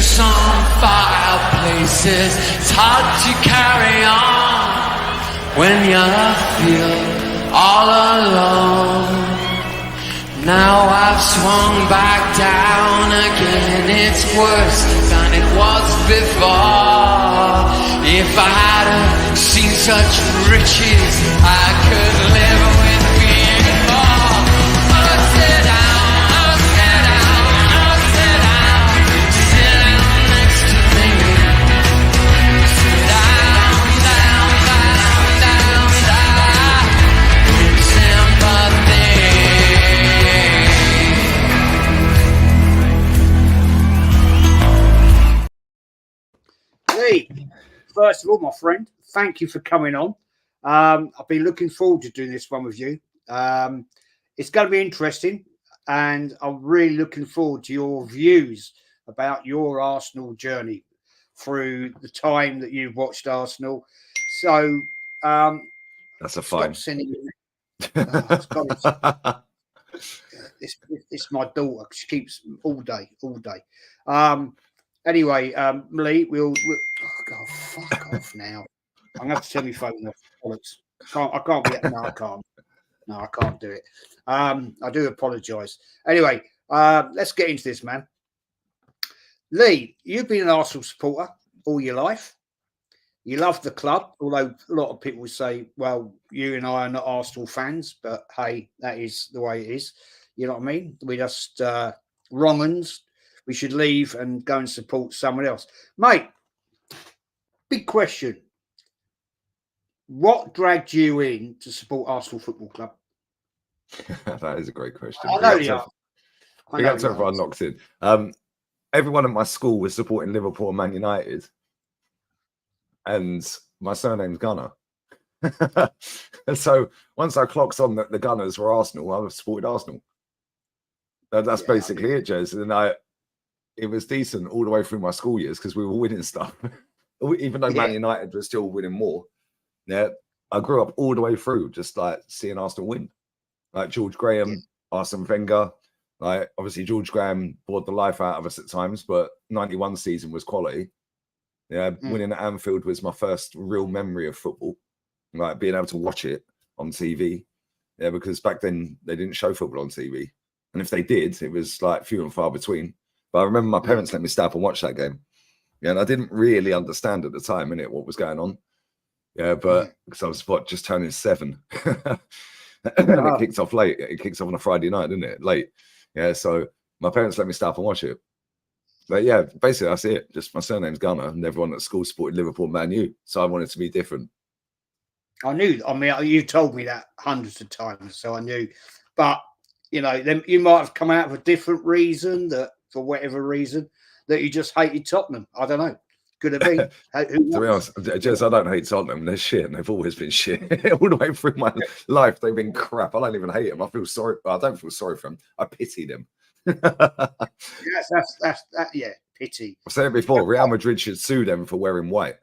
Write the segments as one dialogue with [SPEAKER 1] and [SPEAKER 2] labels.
[SPEAKER 1] some fireplaces. It's hard to carry on when you feel all alone. Now I've swung back down again. It's worse than it was before. If I had seen such riches, I could live with being poor. Oh, sit down, oh, sit down, oh, sit down. Sit down next to me. Sit down, down, down, down, down. With sympathy.
[SPEAKER 2] Lee, first of all, my friend, thank you for coming on. I've been looking forward to doing this one with you. It's going to be interesting, and I'm really looking forward to your views about your Arsenal journey through the time that you've watched Arsenal. So
[SPEAKER 3] that's a fine.
[SPEAKER 2] It's my daughter. She keeps all day. Anyway, Lee, we'll oh God, fuck off now. I'm gonna have to turn my phone off. Bollocks. I can't get no, I can't. No, I can't do it. I do apologise. Anyway, let's get into this, man. Lee, you've been an Arsenal supporter all your life. You love the club, although a lot of people say, well, you and I are not Arsenal fans, but hey, that is the way it is. You know what I mean? We just wrong uns. We should leave and go and support someone else. Mate, big question. What dragged you in to support Arsenal Football Club?
[SPEAKER 3] That is a great question.
[SPEAKER 2] I know you are.
[SPEAKER 3] Big up to everyone locked in. Everyone at my school was supporting Liverpool and Man United. And my surname's Gunner. So once I clocked on that the Gunners were Arsenal, I supported Arsenal. That's basically it, Jez. And it was decent all the way through my school years because we were winning stuff. Even though Man United was still winning more. Yeah, I grew up all the way through just like seeing Arsenal win. Like George Graham, Arsene Wenger. Like obviously George Graham bored the life out of us at times, but 91 season was quality. Yeah, winning at Anfield was my first real memory of football. Like being able to watch it on TV. Yeah, because back then they didn't show football on TV. And if they did, it was like few and far between. But I remember my parents let me stay up and watch that game. Yeah, and I didn't really understand at the time, innit, what was going on. Yeah, but because I was just turning 7. And it kicked off late. It kicks off on a Friday night, didn't it? Late. Yeah, so my parents let me stay up and watch it. But yeah, basically that's it. Just my surname's Gunner, and everyone at school supported Liverpool, Man U. So I wanted to be different.
[SPEAKER 2] I knew. I mean, you told me that hundreds of times, so I knew. But you know, then you might have come out of a different reason that, for whatever reason, that you just hated Tottenham. I don't know. Could have been.
[SPEAKER 3] To be honest, Jez, I don't hate Tottenham. They're shit, and they've always been shit all the way through my life. They've been crap. I don't even hate them. I feel sorry. I don't feel sorry for them. I pity them.
[SPEAKER 2] Yes, that's yeah, pity.
[SPEAKER 3] I've said it before. Real Madrid should sue them for wearing white.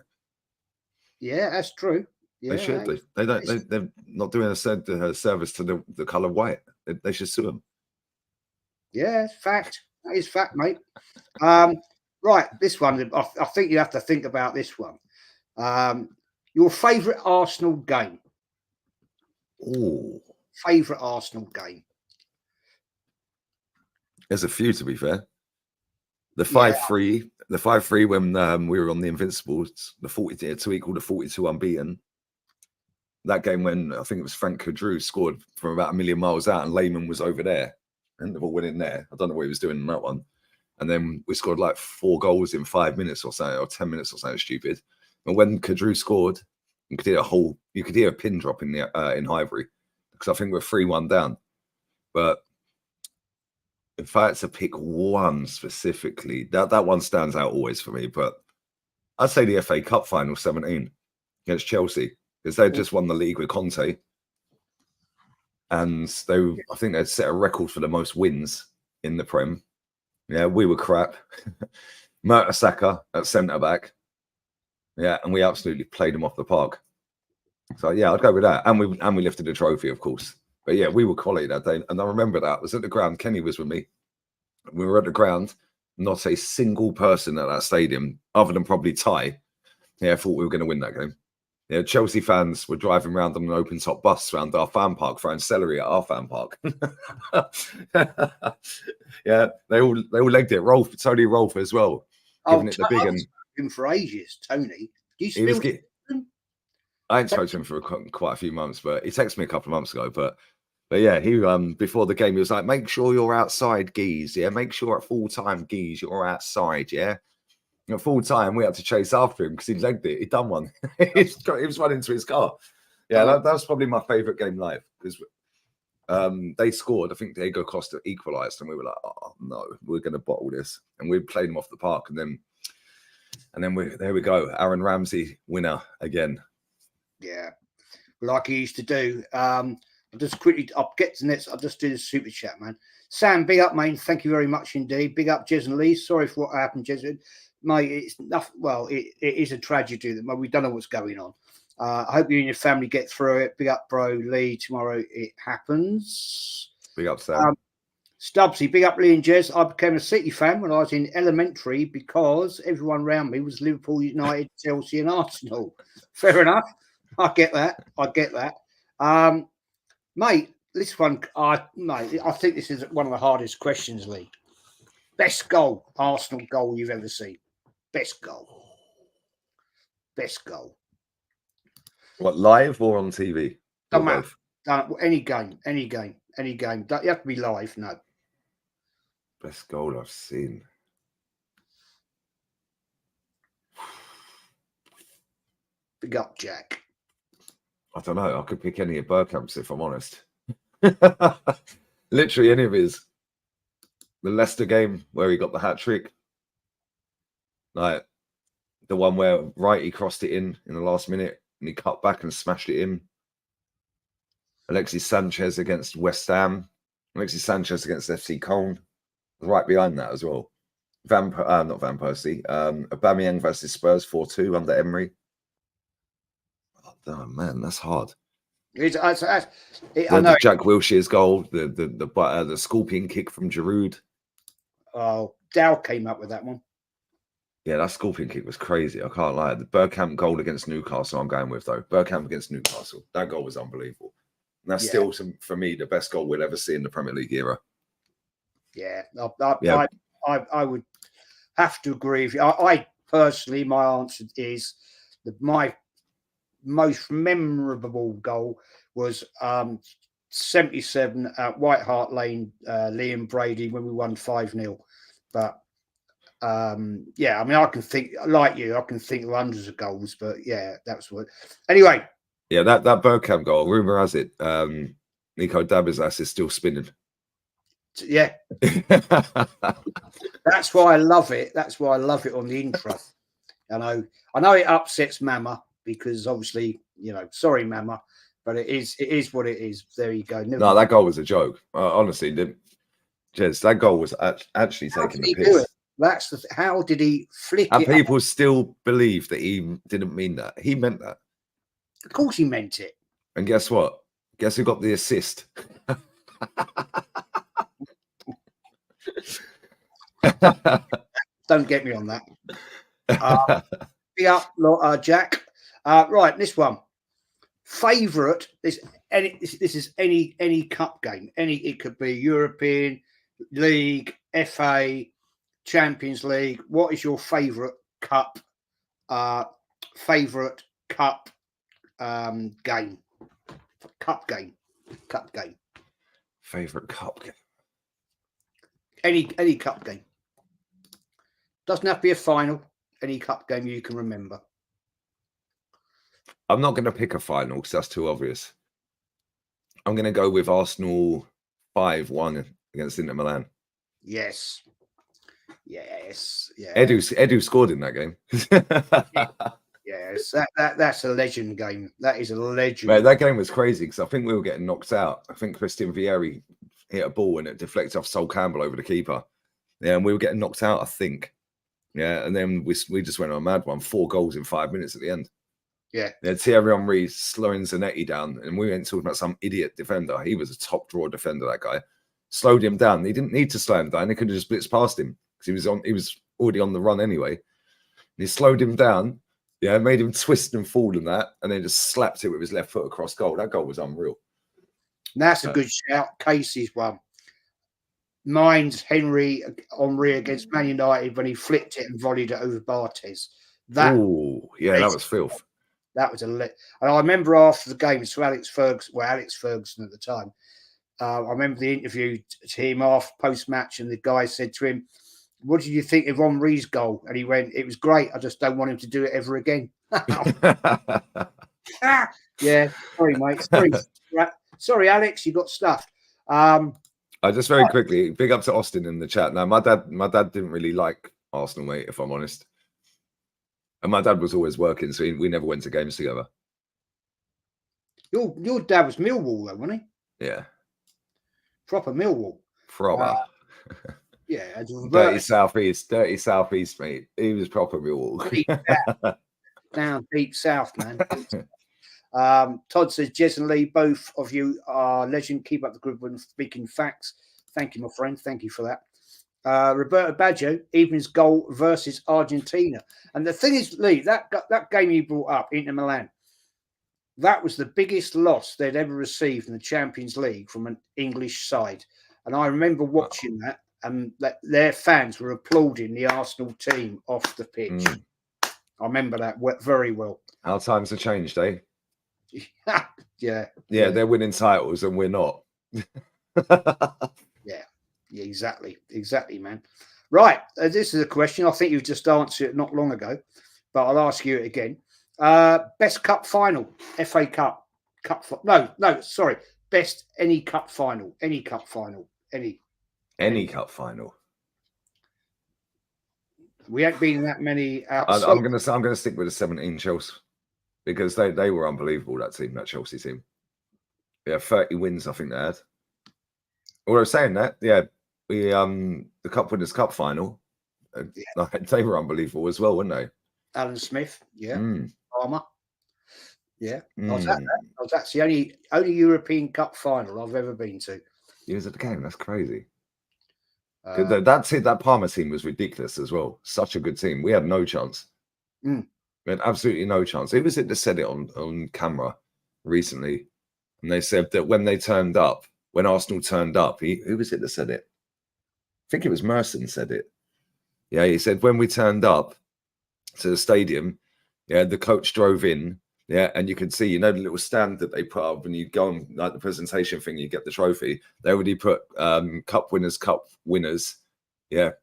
[SPEAKER 2] Yeah, that's true. Yeah,
[SPEAKER 3] they should. They don't. They're not doing a service to the colour white. They should sue them.
[SPEAKER 2] Yeah, it's fact. That is fact, mate. Right, this one. I think you have to think about this one. Your favourite Arsenal game?
[SPEAKER 3] Oh,
[SPEAKER 2] favourite Arsenal game?
[SPEAKER 3] There's a few, to be fair. The 5-3, the 5-3 when we were on the Invincibles, the 42 to equal the 42 unbeaten. That game when I think it was Frank Kadru scored from about a million miles out, and Lehman was over there, and the ball went in there. I don't know what he was doing in that one. And then we scored like 4 goals in 5 minutes or so, or 10 minutes or something stupid. And when Kadru scored, you could hear a pin drop in the in Highbury, because I think we're 3-1 down. But if I had to pick one specifically, that one stands out always for me. But I'd say the FA Cup final 17 against Chelsea, because they just won the league with Conte, and I think they'd set a record for the most wins in the Prem. Yeah, we were crap. Mertesacker at centre back. Yeah, and we absolutely played them off the park. So yeah, I'd go with that. And we lifted the trophy, of course. But yeah, we were quality that day. And I remember that. I was at the ground. Kenny was with me. We were at the ground. not a single person at that stadium, other than probably Ty, thought we were going to win that game. Yeah, Chelsea fans were driving around on an open top bus around our fan park, throwing celery at our fan park. Yeah, they all legged it. Tony Rolfe as well, giving it the big
[SPEAKER 2] one. Him for ages, Tony. Do you still?
[SPEAKER 3] I ain't spoken to him for quite a few months, but he texted me a couple of months ago. But yeah, he before the game he was like, "Make sure you're outside, Geese. Yeah, make sure at full time, Geese, you're outside. Yeah." At full time, we had to chase after him because he legged it. He'd done one. He was running to his car. Yeah, that was probably my favourite game live because they scored. I think Diego Costa equalised, and we were like, "Oh no, we're going to bottle this." And we played him off the park, and then there we go. Aaron Ramsey winner again.
[SPEAKER 2] Yeah, like he used to do. I'll get to next. I'll just do the super chat, man. Sam, big up, mate. Thank you very much indeed. Big up, Jez and Lee. Sorry for what happened, Jez. Mate, it's nothing. Well, it is a tragedy that we don't know what's going on. I hope you and your family get through it. Big up, bro, Lee. Tomorrow it happens.
[SPEAKER 3] Big up, Sam.
[SPEAKER 2] Stubbsy, big up, Lee and Jez. I became a City fan when I was in elementary because everyone around me was Liverpool, United, Chelsea, and Arsenal. Fair enough. I get that. Mate, this one, I think this is one of the hardest questions, Lee. Best goal, Arsenal goal you've ever seen. Best goal.
[SPEAKER 3] What, live or on TV?
[SPEAKER 2] Doesn't matter. Any game. You have to be live, no.
[SPEAKER 3] Best goal I've seen.
[SPEAKER 2] Big up, Jack.
[SPEAKER 3] I don't know. I could pick any of Bergkamp's if I'm honest. Literally any of his. The Leicester game where he got the hat trick. Like the one where Wrighty crossed it in the last minute and he cut back and smashed it in. Alexis Sanchez against West Ham. Alexis Sanchez against FC Cologne. Right behind that as well. Not Van Persie. Aubameyang versus Spurs 4-2 under Emery. Oh man, that's hard.
[SPEAKER 2] I know.
[SPEAKER 3] Jack Wilshere's goal, the scorpion kick from Giroud.
[SPEAKER 2] Oh, Dow came up with that one.
[SPEAKER 3] Yeah, that scorpion kick was crazy. I can't lie. The Bergkamp goal against Newcastle, I'm going with though. Bergkamp against Newcastle, that goal was unbelievable. And that's still, for me, the best goal we'll ever see in the Premier League era.
[SPEAKER 2] Yeah, I would have to agree with you. I personally, my answer is my most memorable goal was 77 at White Hart Lane, Liam Brady, when we won 5-0. But yeah, I mean, I can think like you. I can think of hundreds of goals, but yeah, that's what. Anyway,
[SPEAKER 3] yeah, that Bergkamp goal. Rumor has it, Nico Dabber's ass is still spinning.
[SPEAKER 2] Yeah, that's why I love it. That's why I love it on the intro. I know it upsets Mama because obviously, sorry, Mama, but it is what it is. There you go.
[SPEAKER 3] No, that goal was a joke. Honestly, Jez, that goal was actually taking the piss.
[SPEAKER 2] How did he flick it?
[SPEAKER 3] And people still believe that he didn't mean that. He meant that.
[SPEAKER 2] Of course he meant it.
[SPEAKER 3] And guess what? Guess who got the assist?
[SPEAKER 2] Don't get me on that. Jack. Right, this one. Favorite. This is any cup game. It could be European League, FA, Champions League. What is your favorite cup? Favorite cup game. Cup game.
[SPEAKER 3] Favorite cup game.
[SPEAKER 2] Any cup game. Doesn't have to be a final. Any cup game you can remember.
[SPEAKER 3] I'm not going to pick a final because that's too obvious. I'm going to go with Arsenal 5-1 against Inter Milan.
[SPEAKER 2] Yes. Yeah.
[SPEAKER 3] Edu scored in that game.
[SPEAKER 2] Yes, that's a legend game. That is a legend.
[SPEAKER 3] Mate, that game was crazy because I think we were getting knocked out. I think Christian Vieri hit a ball and it deflected off Sol Campbell over the keeper. Yeah, and we were getting knocked out, I think. Yeah, and then we just went on a mad one. 4 goals in 5 minutes at the end.
[SPEAKER 2] Yeah.
[SPEAKER 3] Thierry Henry slowing Zanetti down, and we went talking about some idiot defender. He was a top draw defender, that guy. Slowed him down. He didn't need to slow him down. He could have just blitzed past him. because he was already on the run anyway. And he slowed him down, made him twist and fall and that, and then just slapped it with his left foot across goal. That goal was unreal.
[SPEAKER 2] And that's a good shout. Casey's one. Mine's Henry against Man United when he flicked it and volleyed it over Bartes.
[SPEAKER 3] That was filth.
[SPEAKER 2] That was and I remember after the game, so Alex Ferguson at the time. I remember the interview to him off post-match, and the guy said to him, "What did you think of Henry's goal?" And he went, "It was great. I just don't want him to do it ever again." Yeah, sorry, mate. Sorry, Alex, you got stuffed.
[SPEAKER 3] I just very quickly, big up to Austin in the chat. Now, my dad didn't really like Arsenal, mate, if I'm honest. And my dad was always working, so we never went to games together.
[SPEAKER 2] Your dad was Millwall, though, wasn't he?
[SPEAKER 3] Yeah.
[SPEAKER 2] Proper Millwall.
[SPEAKER 3] Proper.
[SPEAKER 2] Yeah.
[SPEAKER 3] Dirty southeast, mate. He was proper Millwall.
[SPEAKER 2] Down deep south, man. Todd says, Jez and Lee, both of you are legend. Keep up the good one, speaking facts. Thank you, my friend. Thank you for that. Roberto Baggio, evening's goal versus Argentina. And the thing is, Lee, that game you brought up, Inter Milan, that was the biggest loss they'd ever received in the Champions League from an English side. And I remember watching that, and that their fans were applauding the Arsenal team off the pitch. I remember that very well.
[SPEAKER 3] How times have changed, eh?
[SPEAKER 2] Yeah,
[SPEAKER 3] they're winning titles and we're not.
[SPEAKER 2] Yeah, exactly, man. Right, this is a question. I think you've just answered it not long ago, but I'll ask you it again. Best cup final, FA Cup, sorry, best any cup final, any cup final. We ain't been in that many.
[SPEAKER 3] I'm gonna stick with the 17 Chelsea. Because they were unbelievable, that Chelsea team. Yeah, 30 wins, I think they had. Although saying that, we the Cup Winners' Cup final, they were unbelievable as well, weren't they?
[SPEAKER 2] Alan Smith, Palmer. Yeah. That's the only European Cup final I've ever been to.
[SPEAKER 3] You was at the game, that's crazy. That Palmer team was ridiculous as well. Such a good team. We had no chance. We had absolutely no chance. Who was it that said it on camera recently? And they said that when Arsenal turned up, who was it that said it? I think it was Merson said it. Yeah, he said when we turned up to the stadium, the coach drove in, and you could see, the little stand that they put up when you go on like the presentation thing, you get the trophy. They already put Cup Winners,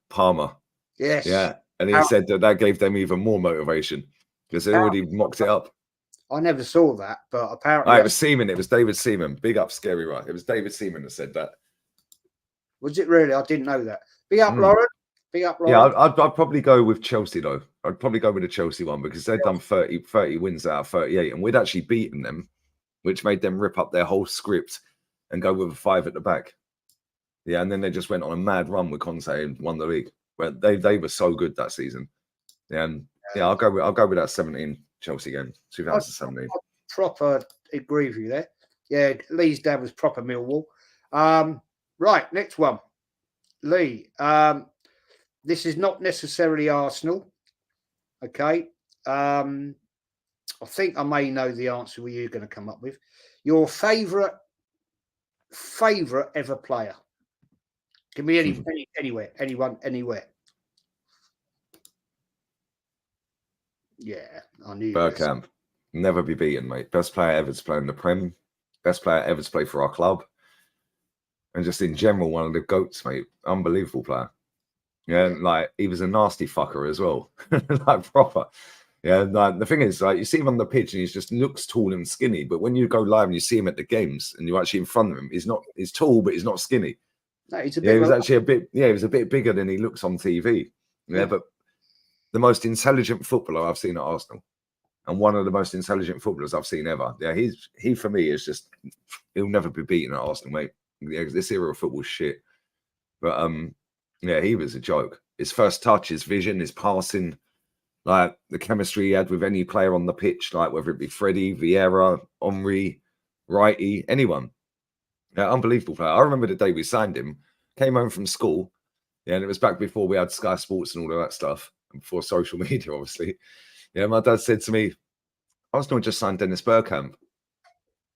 [SPEAKER 3] Palmer.
[SPEAKER 2] Yes.
[SPEAKER 3] Yeah. And he said that gave them even more motivation. Because they already mocked it up.
[SPEAKER 2] I never saw that, but apparently...
[SPEAKER 3] it was Seaman. It was David Seaman. Big up, Scary Right. It was David Seaman that said that.
[SPEAKER 2] Was it really? I didn't know that. Big up, Lauren. Big up, Lauren.
[SPEAKER 3] Yeah, I'd probably go with Chelsea, though. I'd probably go with the Chelsea one because they'd done 30 wins out of 38, and we'd actually beaten them, which made them rip up their whole script and go with a 5 at the back. Yeah, and then they just went on a mad run with Conte and won the league. Where they were so good that season. I'll go with that 17 Chelsea game, 2017. I
[SPEAKER 2] proper agree with you there. Yeah, Lee's dad was proper Millwall. Right, next one. Lee, this is not necessarily Arsenal. Okay. I think I may know the answer what you're going to come up with. Your favourite ever player. Can be anywhere, anyone, anywhere. Yeah, I knew.
[SPEAKER 3] Bergkamp, never be beaten, mate. Best player ever to play in the Prem. Best player ever to play for our club. And just in general, one of the GOATs, mate. Unbelievable player. Yeah, like he was a nasty fucker as well. Like proper. Yeah, like the thing is, like you see him on the pitch and he just looks tall and skinny. But when you go live and you see him at the games and you're actually in front of him, he's tall, but he's not skinny.
[SPEAKER 2] No, he's a bit.
[SPEAKER 3] He was actually he was a bit bigger than he looks on TV. Yeah, but the most intelligent footballer I've seen at Arsenal, and one of the most intelligent footballers I've seen ever. Yeah, he for me is just he'll never be beaten at Arsenal, mate. Yeah, this era of football shit. But yeah, he was a joke. His first touch, his vision, his passing, like the chemistry he had with any player on the pitch, like whether it be Freddie, Vieira, Henry, Righty, anyone. Yeah, unbelievable player. I remember the day we signed him, came home from school. Yeah, and it was back before we had Sky Sports and all of that stuff, and before social media, obviously. Yeah, my dad said to me, Arsenal just signed Dennis Bergkamp.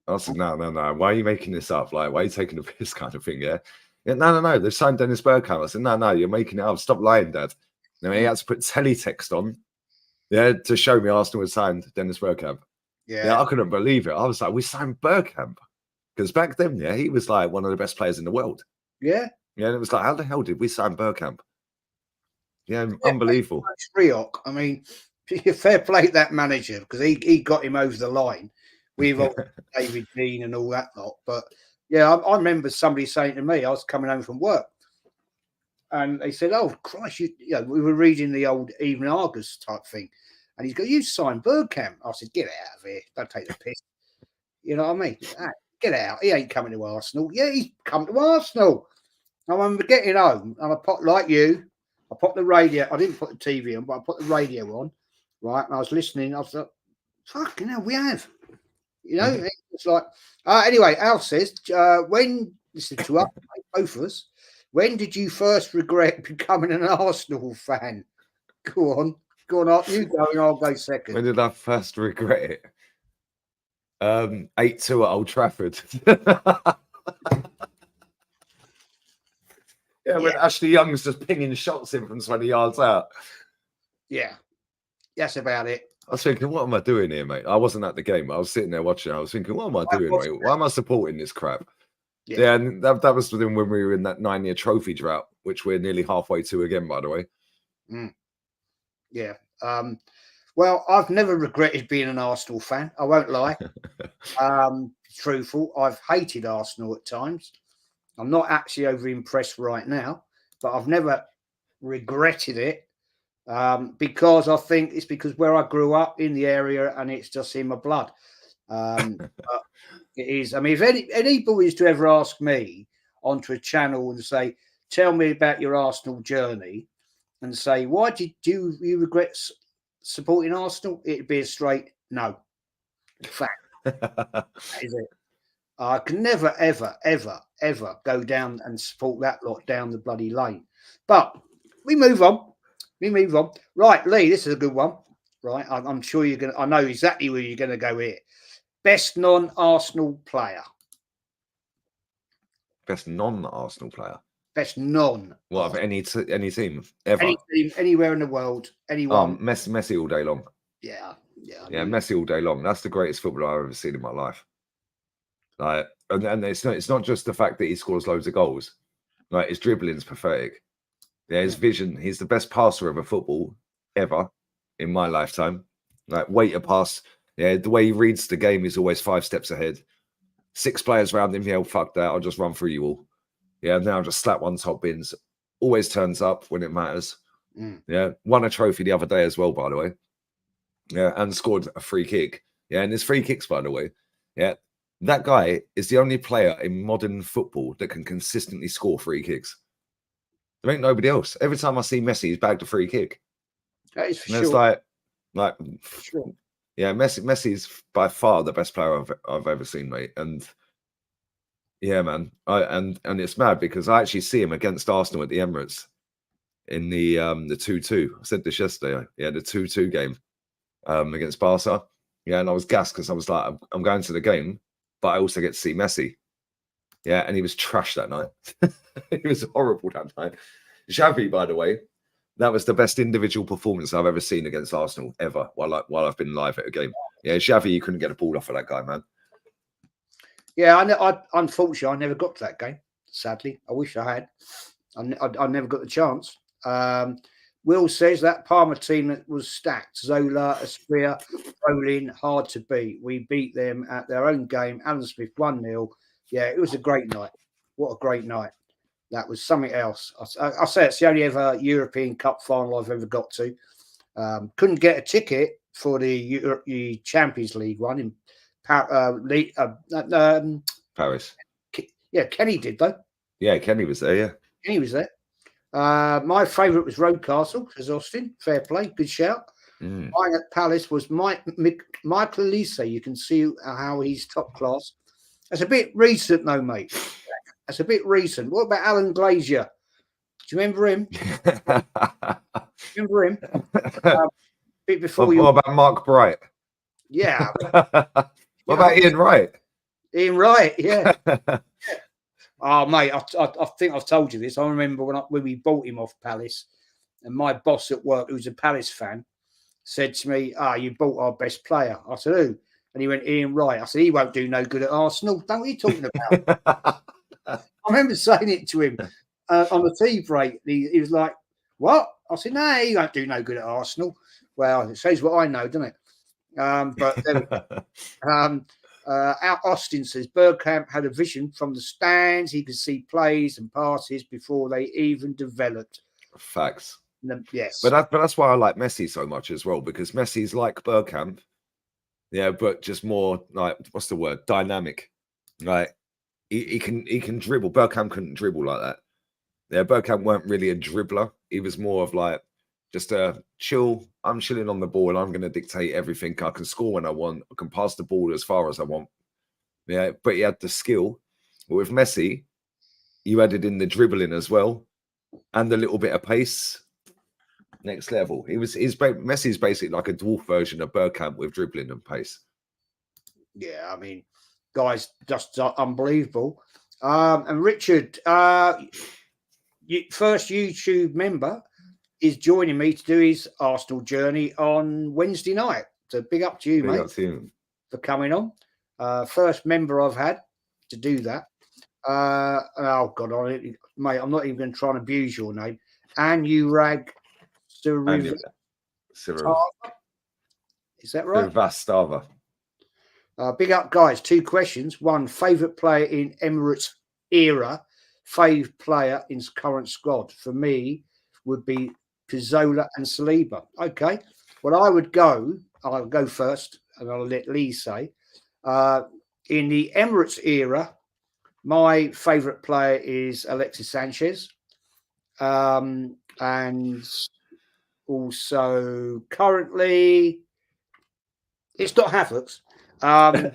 [SPEAKER 3] I said, no. Why are you making this up? Like, why are you taking the piss kind of thing? Yeah. No. They've signed Dennis Bergkamp. I said, no, you're making it up. Stop lying, Dad. And he had to put teletext on, to show me Arsenal had signed Dennis Bergkamp. Yeah, I couldn't believe it. I was like, we signed Bergkamp. Because back then, he was like one of the best players in the world.
[SPEAKER 2] Yeah.
[SPEAKER 3] Yeah, and it was like, how the hell did we sign Bergkamp? Yeah, unbelievable.
[SPEAKER 2] Rioch, I mean, fair play to that manager, because he got him over the line with David Dean and all that lot. But yeah, I remember somebody saying to me, I was coming home from work, and they said, "Oh Christ, you know, we were reading the old Evening Argus type thing," and he's go, "You signed Bergkamp." I said, "Get out of here! Don't take the piss." You know what I mean? Get out! He ain't coming to Arsenal. Yeah, he's come to Arsenal. I remember getting home, and I popped the radio. I didn't put the TV on, but I put the radio on, right? And I was listening. I was like, "Fucking hell, we have." You know, it's like. Anyway, Al says, "When this is to us, both of us, when did you first regret becoming an Arsenal fan?" Go on, Art. You go, and I'll go second.
[SPEAKER 3] When did I first regret it? 8-2 at Old Trafford. When Ashley Young's just pinging shots in from 20 yards out.
[SPEAKER 2] Yeah, that's about it.
[SPEAKER 3] I was thinking, what am I doing here, mate? I wasn't at the game. I was sitting there watching. I was thinking, what am I doing, mate? Why am I supporting this crap? Yeah, and that was when we were in that 9-year trophy drought, which we're nearly halfway to again, by the way.
[SPEAKER 2] Yeah. Well, I've never regretted being an Arsenal fan. I won't lie. Truthful, I've hated Arsenal at times. I'm not actually over impressed right now, but I've never regretted it because I think it's because where I grew up in the area and it's just in my blood. But it is. I mean, if anybody is to ever ask me onto a channel and say, "Tell me about your Arsenal journey," and say, "Why did you regret supporting Arsenal?" It'd be a straight no. Fact. That is it. I can never, ever, ever, ever go down and support that lot down the bloody lane. But we move on. Right, Lee, this is a good one. Right, I'm sure you're going to, I know exactly where you're going to go here. Best non-Arsenal player.
[SPEAKER 3] Best non-Arsenal player?
[SPEAKER 2] Best non.
[SPEAKER 3] What, of any team ever?
[SPEAKER 2] Any team, anywhere in the world, anyone.
[SPEAKER 3] Messi all day long.
[SPEAKER 2] Yeah,
[SPEAKER 3] Messi all day long. That's the greatest footballer I've ever seen in my life. Like, and it's not just the fact that he scores loads of goals. Like, his dribbling's pathetic. Yeah, his vision. He's the best passer of a football ever in my lifetime. Like, wait a pass. Yeah, the way he reads the game is always 5 steps ahead. 6 players around him. Yeah, fuck that. I'll just run through you all. Yeah, now I'll just slap one top bins. Always turns up when it matters. Yeah, won a trophy the other day as well, by the way. Yeah, and scored a free kick. Yeah, and his free kicks, by the way. Yeah, that guy is the only player in modern football that can consistently score free kicks. There ain't nobody else. Every time I see Messi, he's bagged a free kick.
[SPEAKER 2] That is for
[SPEAKER 3] sure. It's like, sure. Yeah, Messi's by far the best player I've ever seen, mate. And yeah, man, and it's mad because I actually see him against Arsenal at the Emirates in the 2-2. I said this yesterday. Yeah, the 2-2 game against Barca. Yeah, and I was gassed because I was like, I'm going to the game, but I also get to see Messi. Yeah, and he was trash that night. He was horrible that night. Xavi, by the way, that was the best individual performance I've ever seen against Arsenal ever while I've been live at a game. Yeah, Xavi, you couldn't get a ball off of that guy, man.
[SPEAKER 2] Yeah, I unfortunately I never got to that game. Sadly, I wish I had. I never got the chance. Will says that Parma team that was stacked. Zola, Aspria, Brolin, hard to beat. We beat them at their own game. Alan Smith 1-0. Yeah, it was a great night. What a great night. That was something else. I say it's the only ever European Cup final I've ever got to. Couldn't get a ticket for the Champions League one in
[SPEAKER 3] Paris.
[SPEAKER 2] Yeah, Kenny did though.
[SPEAKER 3] Yeah, Kenny was there. Yeah,
[SPEAKER 2] Kenny was there. My favourite was Roadcastle, says Austin. Fair play, good shout. Mine at Palace was Michael Elise. You can see how he's top class. That's a bit recent, though, mate. That's a bit recent. What about Alan Glazier? Do you remember him? Remember him? Bit before
[SPEAKER 3] what about Mark Bright?
[SPEAKER 2] Yeah.
[SPEAKER 3] What about Ian Wright?
[SPEAKER 2] Ian Wright, yeah. Oh, mate, I think I've told you this. I remember when we bought him off Palace, and my boss at work, who's a Palace fan, said to me, you bought our best player. I said, who? And he went, Ian Wright. I said, he won't do no good at Arsenal. Don't what are you talking about? I remember saying it to him on the tea break. He was like, what? I said, no, he won't do no good at Arsenal. Well, it shows what I know, doesn't it? But there we go. Austin says Bergkamp had a vision from the stands. He could see plays and passes before they even developed.
[SPEAKER 3] Facts.
[SPEAKER 2] Yes,
[SPEAKER 3] but that's why I like Messi so much as well, because Messi's like Bergkamp, yeah, but just more like, what's the word? Dynamic. Like he can dribble. Bergkamp couldn't dribble like that. Yeah, Bergkamp weren't really a dribbler. He was more of like just a chill. I'm chilling on the ball and I'm going to dictate everything. I can score when I want. I can pass the ball as far as I want. Yeah, but he had the skill. But with Messi, you added in the dribbling as well and a little bit of pace. Next level. Messi's basically like a dwarf version of Bergkamp with dribbling and pace.
[SPEAKER 2] Yeah, I mean, guys, just unbelievable. And Richard, first YouTube member, is joining me to do his Arsenal journey on Wednesday night. So big up to you, mate, for coming on. First member I've had to do that. Oh God, mate, I'm not even going to try and abuse your name. And you rag. Is that right?
[SPEAKER 3] Vastava.
[SPEAKER 2] Big up, guys. 2 questions. One, favourite player in Emirates era, favourite player in current squad. For me, would be Pizzola and Saliba. Okay. Well, I'll go first, and I'll let Lee say. In the Emirates era, my favourite player is Alexis Sanchez. And also currently, it's not Havertz.
[SPEAKER 3] Well,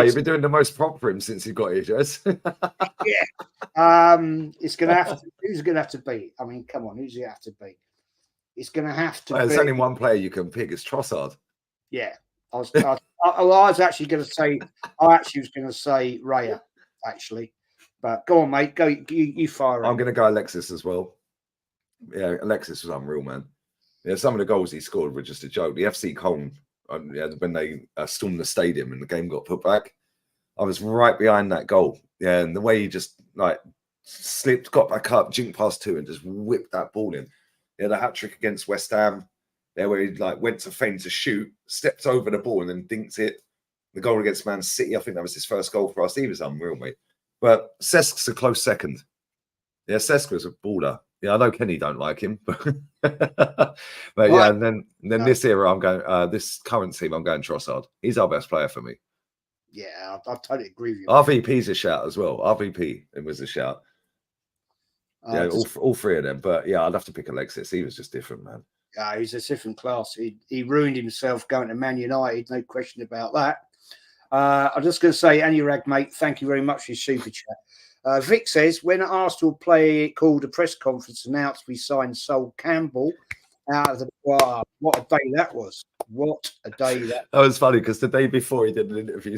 [SPEAKER 3] you've been doing the most prop for him since he got here, Jez.
[SPEAKER 2] Yeah. It's going to have to. Who's going to have to be? I mean, come on, who's it have to be? It's going to have to be.
[SPEAKER 3] There's only one player you can pick. It's Trossard.
[SPEAKER 2] Yeah. I was actually going to say. I actually was going to say Raya, actually. But go on, mate. Go. You fire.
[SPEAKER 3] I'm going to go Alexis as well. Yeah, Alexis was unreal, man. Yeah, some of the goals he scored were just a joke. The FC Cologne, when they stormed the stadium and the game got put back, I was right behind that goal. Yeah, and the way he just like slipped, got back up, jinked past 2, and just whipped that ball in. Yeah, the hat trick against West Ham, there where he like went to feint to shoot, stepped over the ball, and then dinked it. The goal against Man City, I think that was his first goal for us. He was unreal, mate. But Cesk's a close second. Yeah, Cesk was a baller. Yeah, I know Kenny don't like him, but yeah, and then this era, I'm going. This current team, I'm going Trossard. He's our best player for me.
[SPEAKER 2] Yeah, I totally agree with you.
[SPEAKER 3] RVP's a shout as well. RVP, it was a shout. Yeah, all 3 of them. But yeah, I'd have to pick Alexis. He was just different, man.
[SPEAKER 2] Yeah, he's a different class. He ruined himself going to Man United. No question about that. I'm just going to say, Anurag, mate, thank you very much for your super chat. Vic says, when Arsenal called a press conference, announced we signed Sol Campbell out of the... Wow, what a day that was. What a day that
[SPEAKER 3] was funny, because the day before he did an interview,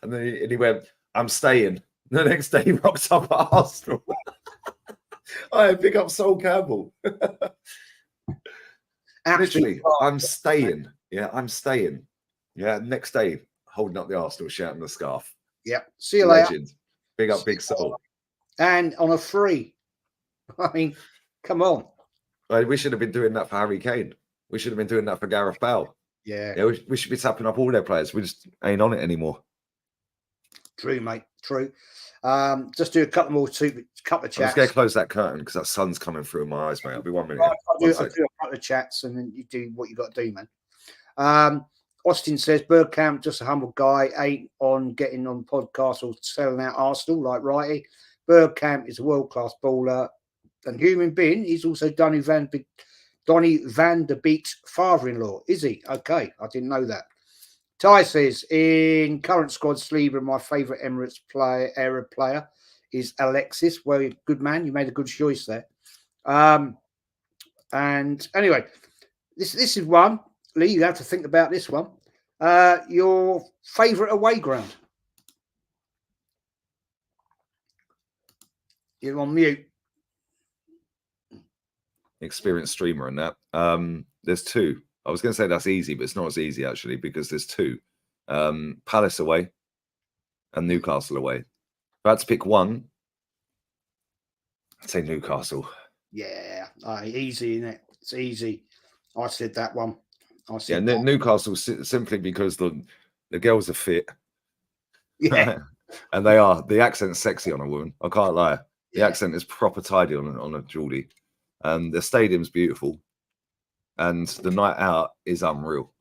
[SPEAKER 3] and then he went, I'm staying. The next day he rocks up at Arsenal. I pick up Sol Campbell. Literally, I'm staying. Yeah, I'm staying. Yeah, next day, holding up the Arsenal shirt and the scarf.
[SPEAKER 2] Yeah, see you later.
[SPEAKER 3] Legend. Big up, Big Sol.
[SPEAKER 2] And on a free. I mean, come on.
[SPEAKER 3] We should have been doing that for Harry Kane. We should have been doing that for Gareth Bale.
[SPEAKER 2] Yeah.
[SPEAKER 3] We should be tapping up all their players. We just ain't on it anymore.
[SPEAKER 2] True, mate. True. Just do a couple more couple of chats.
[SPEAKER 3] I'm just going to close that curtain because that sun's coming through my eyes, mate. I'll be 1 minute.
[SPEAKER 2] I'll do a couple of chats and then you do what you got to do, man. Austin says Bergkamp, just a humble guy, ain't on getting on podcasts or selling out Arsenal like Righty. Bergkamp is a world-class baller and human being. He's also Donny van der Beek's father-in-law. Is he? Okay, I didn't know that. Ty says, in current squad, Saliba, my favourite Emirates era player. is Alexis. Well, good man. You made a good choice there. And anyway, this is one. Lee, you have to think about this one. Your favourite away ground? You're on mute.
[SPEAKER 3] Experienced streamer and that. There's two. I was going to say that's easy, but it's not as easy actually because there's two. Palace away and Newcastle away. If I had to pick one, I'd say Newcastle.
[SPEAKER 2] Yeah, easy, isn't it? It's easy. I said that one.
[SPEAKER 3] Newcastle simply because the girls are fit.
[SPEAKER 2] Yeah.
[SPEAKER 3] And they are. The accent's sexy on a woman. I can't lie. The accent is proper tidy on a Geordie. And the stadium's beautiful. And the night out is unreal.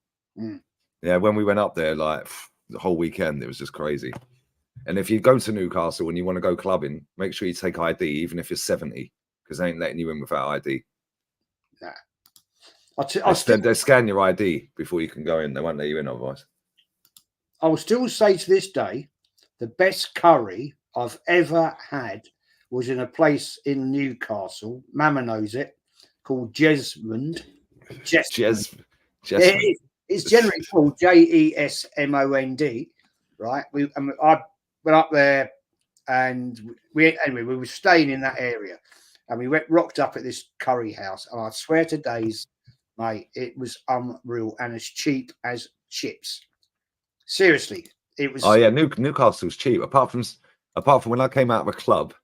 [SPEAKER 3] Yeah, when we went up there, like the whole weekend, it was just crazy. And if you go to Newcastle and you want to go clubbing, make sure you take ID, even if you're 70, because they ain't letting you in without ID.
[SPEAKER 2] Nah.
[SPEAKER 3] They scan your ID before you can go in. They won't let you in otherwise.
[SPEAKER 2] I will still say to this day, the best curry I've ever had was in a place in Newcastle. Mama knows it, called Jesmond.
[SPEAKER 3] Jesmond.
[SPEAKER 2] It's generally called Jesmond, right? I went up there, and we were staying in that area, and we rocked up at this curry house, and I swear to days, mate, it was unreal and as cheap as chips. Seriously, it was.
[SPEAKER 3] Oh yeah, Newcastle's cheap. Apart from when I came out of a club,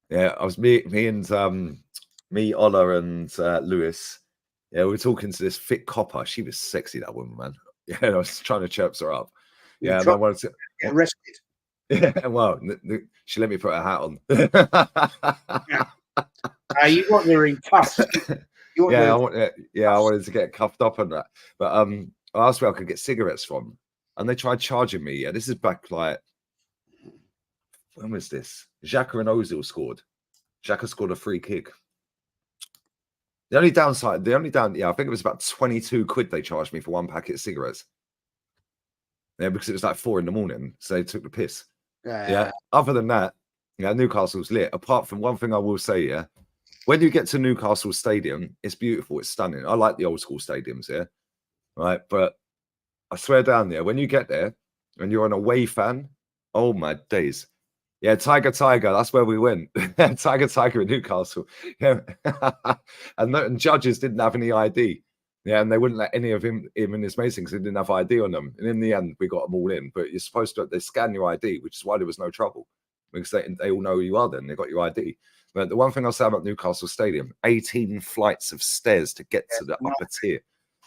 [SPEAKER 3] yeah, I was me, Ola, and Lewis. Yeah, we were talking to this fit copper. She was sexy, that woman, man. Yeah, I was trying to chirp her up. Yeah, and I wanted to
[SPEAKER 2] get arrested.
[SPEAKER 3] Yeah, well, she let me put her hat on.
[SPEAKER 2] You want her in cuffs.
[SPEAKER 3] I wanted to get cuffed up on that. But I asked where I could get cigarettes from, and they tried charging me. Yeah, this is back like, when was this? Xhaka and Ozil scored. Xhaka scored a free kick. I think it was about 22 quid they charged me for one packet of cigarettes. Yeah, because it was like 4 a.m, so they took the piss. Yeah. Other than that, Newcastle's lit. Apart from one thing I will say, yeah, when you get to Newcastle Stadium, it's beautiful, it's stunning. I like the old school stadiums, yeah, right. But I swear down there, when you get there and you're an away fan, oh my days. Yeah, Tiger, that's where we went. Tiger in Newcastle. Yeah. and judges didn't have any ID. Yeah, and they wouldn't let any of him and his mates because they didn't have ID on them. And in the end, we got them all in. But you're supposed to, they scan your ID, which is why there was no trouble. Because they all know who you are then. They got your ID. But the one thing I'll say about Newcastle Stadium, 18 flights of stairs to get to the upper tier.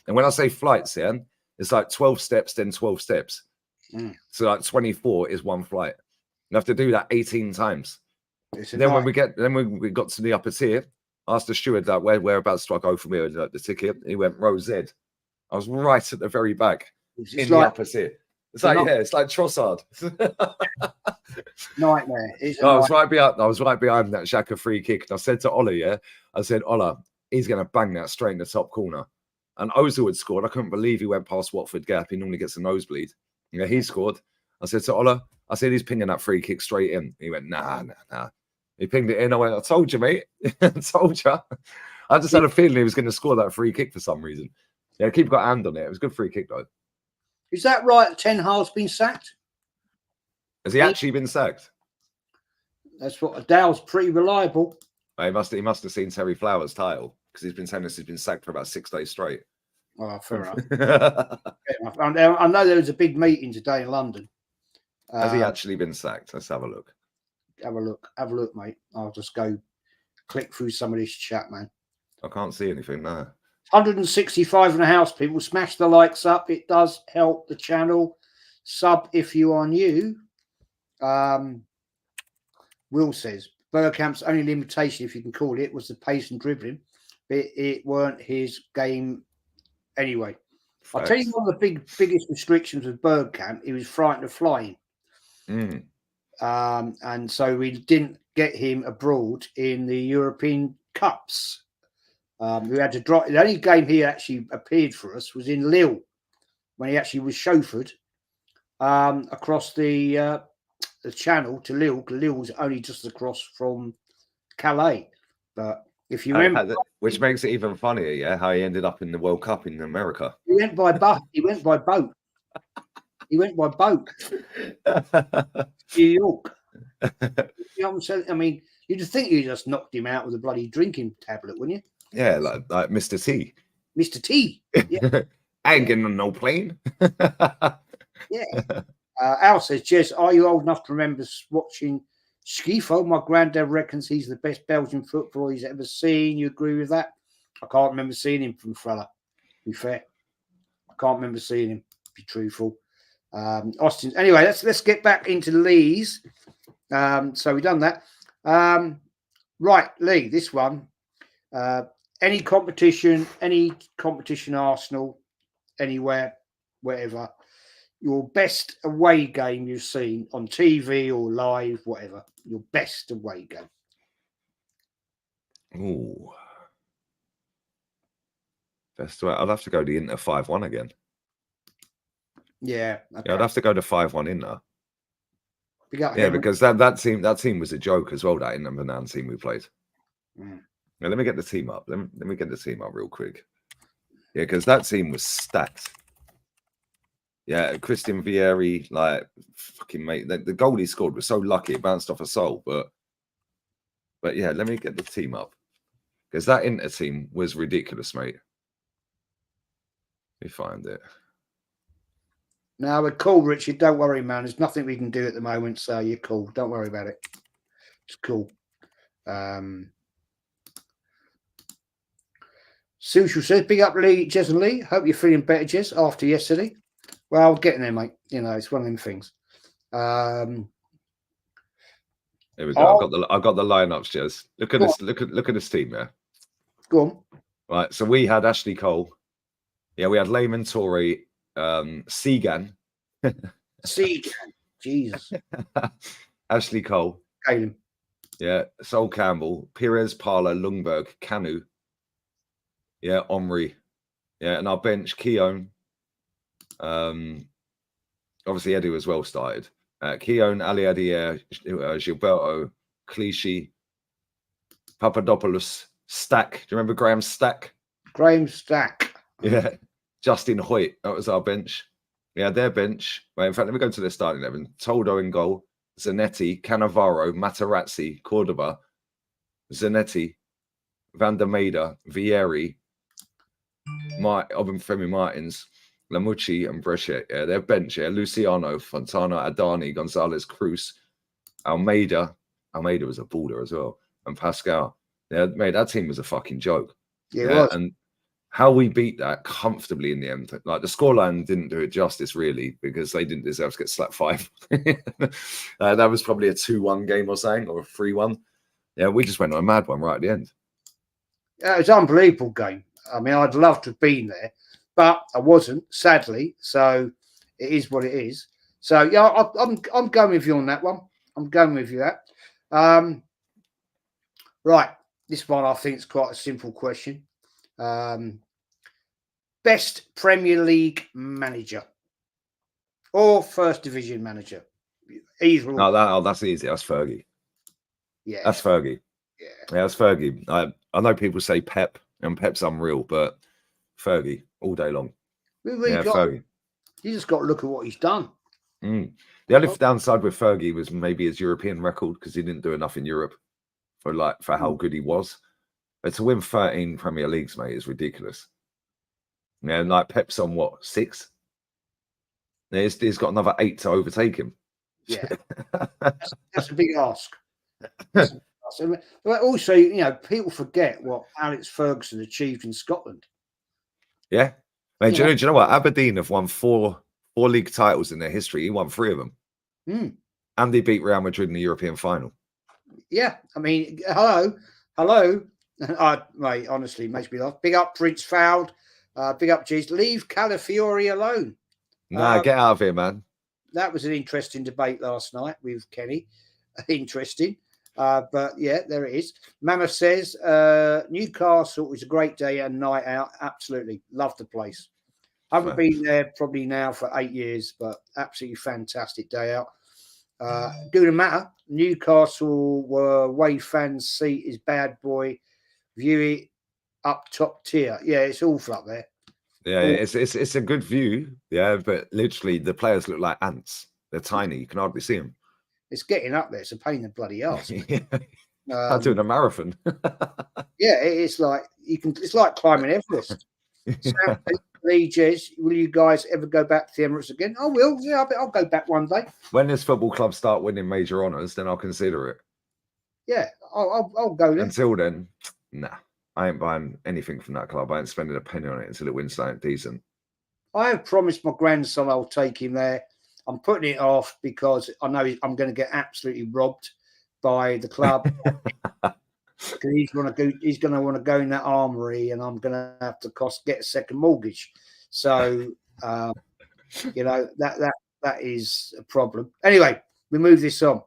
[SPEAKER 3] And when I say flights, yeah, it's like 12 steps, then 12 steps. So like 24 is one flight. You have to do that 18 times. Then when we got to the upper tier, asked the steward that whereabouts do I go from here, the ticket. He went row Z. I was right at the very back in the upper tier. It's like it's like Trossard.
[SPEAKER 2] Nightmare.
[SPEAKER 3] I was right behind that Xhaka free kick. And I said to Ola, Ola, he's going to bang that straight in the top corner. And Ozil had scored. I couldn't believe he went past Watford Gap. He normally gets a nosebleed. Yeah, he scored. I said to Ola, he's pinging that free kick straight in. He went, nah. He pinged it in. I went, I told you, mate. I told you. I just had a feeling he was going to score that free kick for some reason. Yeah, keeper got a hand on it. It was a good free kick, though.
[SPEAKER 2] Is that right? Ten Hag's been sacked?
[SPEAKER 3] Has he actually been sacked?
[SPEAKER 2] That's what Dale's pretty reliable.
[SPEAKER 3] He must have seen Terry Flowers' title because he's been saying this. He's been sacked for about 6 days straight.
[SPEAKER 2] Oh, fair enough. I know there was a big meeting today in London.
[SPEAKER 3] Has he actually been sacked? Let's have a look.
[SPEAKER 2] Have a look, mate. I'll just go click through some of this chat, man.
[SPEAKER 3] I can't see anything, no.
[SPEAKER 2] 165 in the house, people. Smash the likes up. It does help the channel. Sub if you are new. Will says, Bergkamp's only limitation, if you can call it, was the pace and dribbling. But it weren't his game anyway. Facts. I'll tell you one of the biggest restrictions with Bergkamp, he was frightened of flying. And so we didn't get him abroad in the European Cups. We had to drop. The only game he actually appeared for us was in Lille when he actually was chauffeured across the the channel to Lille. Lille's only just across from Calais. But if you remember,
[SPEAKER 3] which makes it even funnier, yeah, how he ended up in the World Cup in America.
[SPEAKER 2] he went by bus. He went by boat. He went by boat. New York. You know what I'm saying? I mean, you'd think you just knocked him out with a bloody drinking tablet, wouldn't you?
[SPEAKER 3] Yeah, like Mr. T.
[SPEAKER 2] Mr. T. Yeah.
[SPEAKER 3] I ain't getting on no plane.
[SPEAKER 2] Yeah. Al says, Jez, are you old enough to remember watching Schifo? My granddad reckons he's the best Belgian footballer he's ever seen. You agree with that? I can't remember seeing him from Frella, to be fair. I can't remember seeing him, to be truthful. Austin. Anyway, let's get back into Lee's. So we've done that. Right, Lee, this one. Any competition, Arsenal, anywhere, wherever. Your best away game you've seen on TV or live, whatever. Your best away game.
[SPEAKER 3] Ooh. Best way. I'd have to go the Inter 5-1 again.
[SPEAKER 2] Yeah. Okay.
[SPEAKER 3] Yeah, I'd have to go to 5-1 Inter.
[SPEAKER 2] Yeah,
[SPEAKER 3] because that team was a joke as well, that Inter Milan team we played.
[SPEAKER 2] Mm.
[SPEAKER 3] Now, let me get the team up. Let me get the team up real quick. Yeah, because that team was stacked. Yeah, Christian Vieri, like fucking mate. The goal he scored was so lucky; it bounced off a soul. But yeah, let me get the team up because that Inter team was ridiculous, mate. Let me find it.
[SPEAKER 2] No, we're cool, Richard. Don't worry, man. There's nothing we can do at the moment, so you're cool. Don't worry about it. It's cool. Sushil says, big up Lee, Jez and Lee. Hope you're feeling better, Jez, after yesterday. Well, getting there, mate. You know, it's one of them things.
[SPEAKER 3] Here we go. I've got the lineups, Jez. Look at this. Look at this team there.
[SPEAKER 2] Go on.
[SPEAKER 3] Right. So we had Ashley Cole. Yeah, we had Layman Torre, Segan.
[SPEAKER 2] Segan. Jesus.
[SPEAKER 3] Ashley Cole.
[SPEAKER 2] Caden.
[SPEAKER 3] Yeah, Sol Campbell, Perez, Parla, Lundberg, Kanu. Yeah, Omri. Yeah, and our bench, Keown. Obviously Eddie was well started. Keown, Ali Adier, Gilberto, Clichy, Papadopoulos, Stack. Do you remember Graham Stack?
[SPEAKER 2] Graham Stack.
[SPEAKER 3] Yeah. Justin Hoyt. That was our bench. Yeah, their bench. Well, in fact, let me go to their starting 11. Toldo in goal. Zanetti, Cannavaro, Materazzi, Cordoba, Zanetti, Van der Maida, Vieri, Femi Martins, Lamucci, and Brescia. Yeah, their bench. Yeah, Luciano, Fontana, Adani, Gonzalez, Cruz, Almeida. Almeida was a baller as well. And Pascal. Yeah, mate, that team was a fucking joke.
[SPEAKER 2] Yeah, it was.
[SPEAKER 3] And how we beat that comfortably in the end. Like the scoreline didn't do it justice, really, because they didn't deserve to get slapped 5. That was probably a 2-1 game or something, or a 3-1. Yeah, we just went on a mad one right at the end.
[SPEAKER 2] It was an unbelievable game. I mean, I'd love to have been there, but I wasn't, sadly. So it is what it is. So yeah, I'm going with you on that one. I'm going with you that. Right, this one I think is quite a simple question. Best Premier League manager or First Division manager? Either.
[SPEAKER 3] No, that's easy. That's Fergie.
[SPEAKER 2] Yeah,
[SPEAKER 3] that's Fergie.
[SPEAKER 2] Yeah,
[SPEAKER 3] that's Fergie. I know people say Pep, and Pep's unreal, but Fergie all day long.
[SPEAKER 2] Fergie. You just got to look at what he's done.
[SPEAKER 3] The only downside with Fergie was maybe his European record, because he didn't do enough in Europe for how good he was. But to win 13 Premier Leagues, mate, is ridiculous. Yeah, and like Pep's on what, 6? He's got another 8 to overtake him.
[SPEAKER 2] Yeah, that's a big ask. But also, you know, people forget what Alex Ferguson achieved in Scotland.
[SPEAKER 3] Yeah, mate, do you know what? Aberdeen have won 4 league titles in their history. He won 3 of them, and they beat Real Madrid in the European final. Yeah,
[SPEAKER 2] I mean, hello. Mate, honestly, makes me laugh. Big up Prince Fouled. Big up G's. Leave Calafiori alone.
[SPEAKER 3] Nah, get out of here, man.
[SPEAKER 2] That was an interesting debate last night with Kenny. Interesting. But yeah, there it is. Mammoth says Newcastle is a great day and night out. Absolutely. Love the place. Haven't been there probably now for 8 years, but absolutely fantastic day out. Doesn't matter. Newcastle were away fans' seat is bad boy. View it up top tier. Yeah, it's awful up there.
[SPEAKER 3] Yeah, it's a good view. Yeah, but literally the players look like ants. They're tiny. You can hardly see them.
[SPEAKER 2] It's getting up there. It's a pain in the bloody arse.
[SPEAKER 3] I'm doing a marathon.
[SPEAKER 2] Yeah, it's like It's like climbing Everest. Sam, Lee, Jez, will you guys ever go back to the Emirates again? I will. Yeah, I'll go back one day.
[SPEAKER 3] When this football club start winning major honours, then I'll consider it.
[SPEAKER 2] Yeah, I'll go there.
[SPEAKER 3] Until then, nah. I ain't buying anything from that club. I ain't spending a penny on it until it wins something decent.
[SPEAKER 2] I have promised my grandson I'll take him there. I'm putting it off because I know I'm going to get absolutely robbed by the club. Because he's going to want to go in that armory, and I'm going to have to get a second mortgage. So, you know, that is a problem. Anyway, we move this on.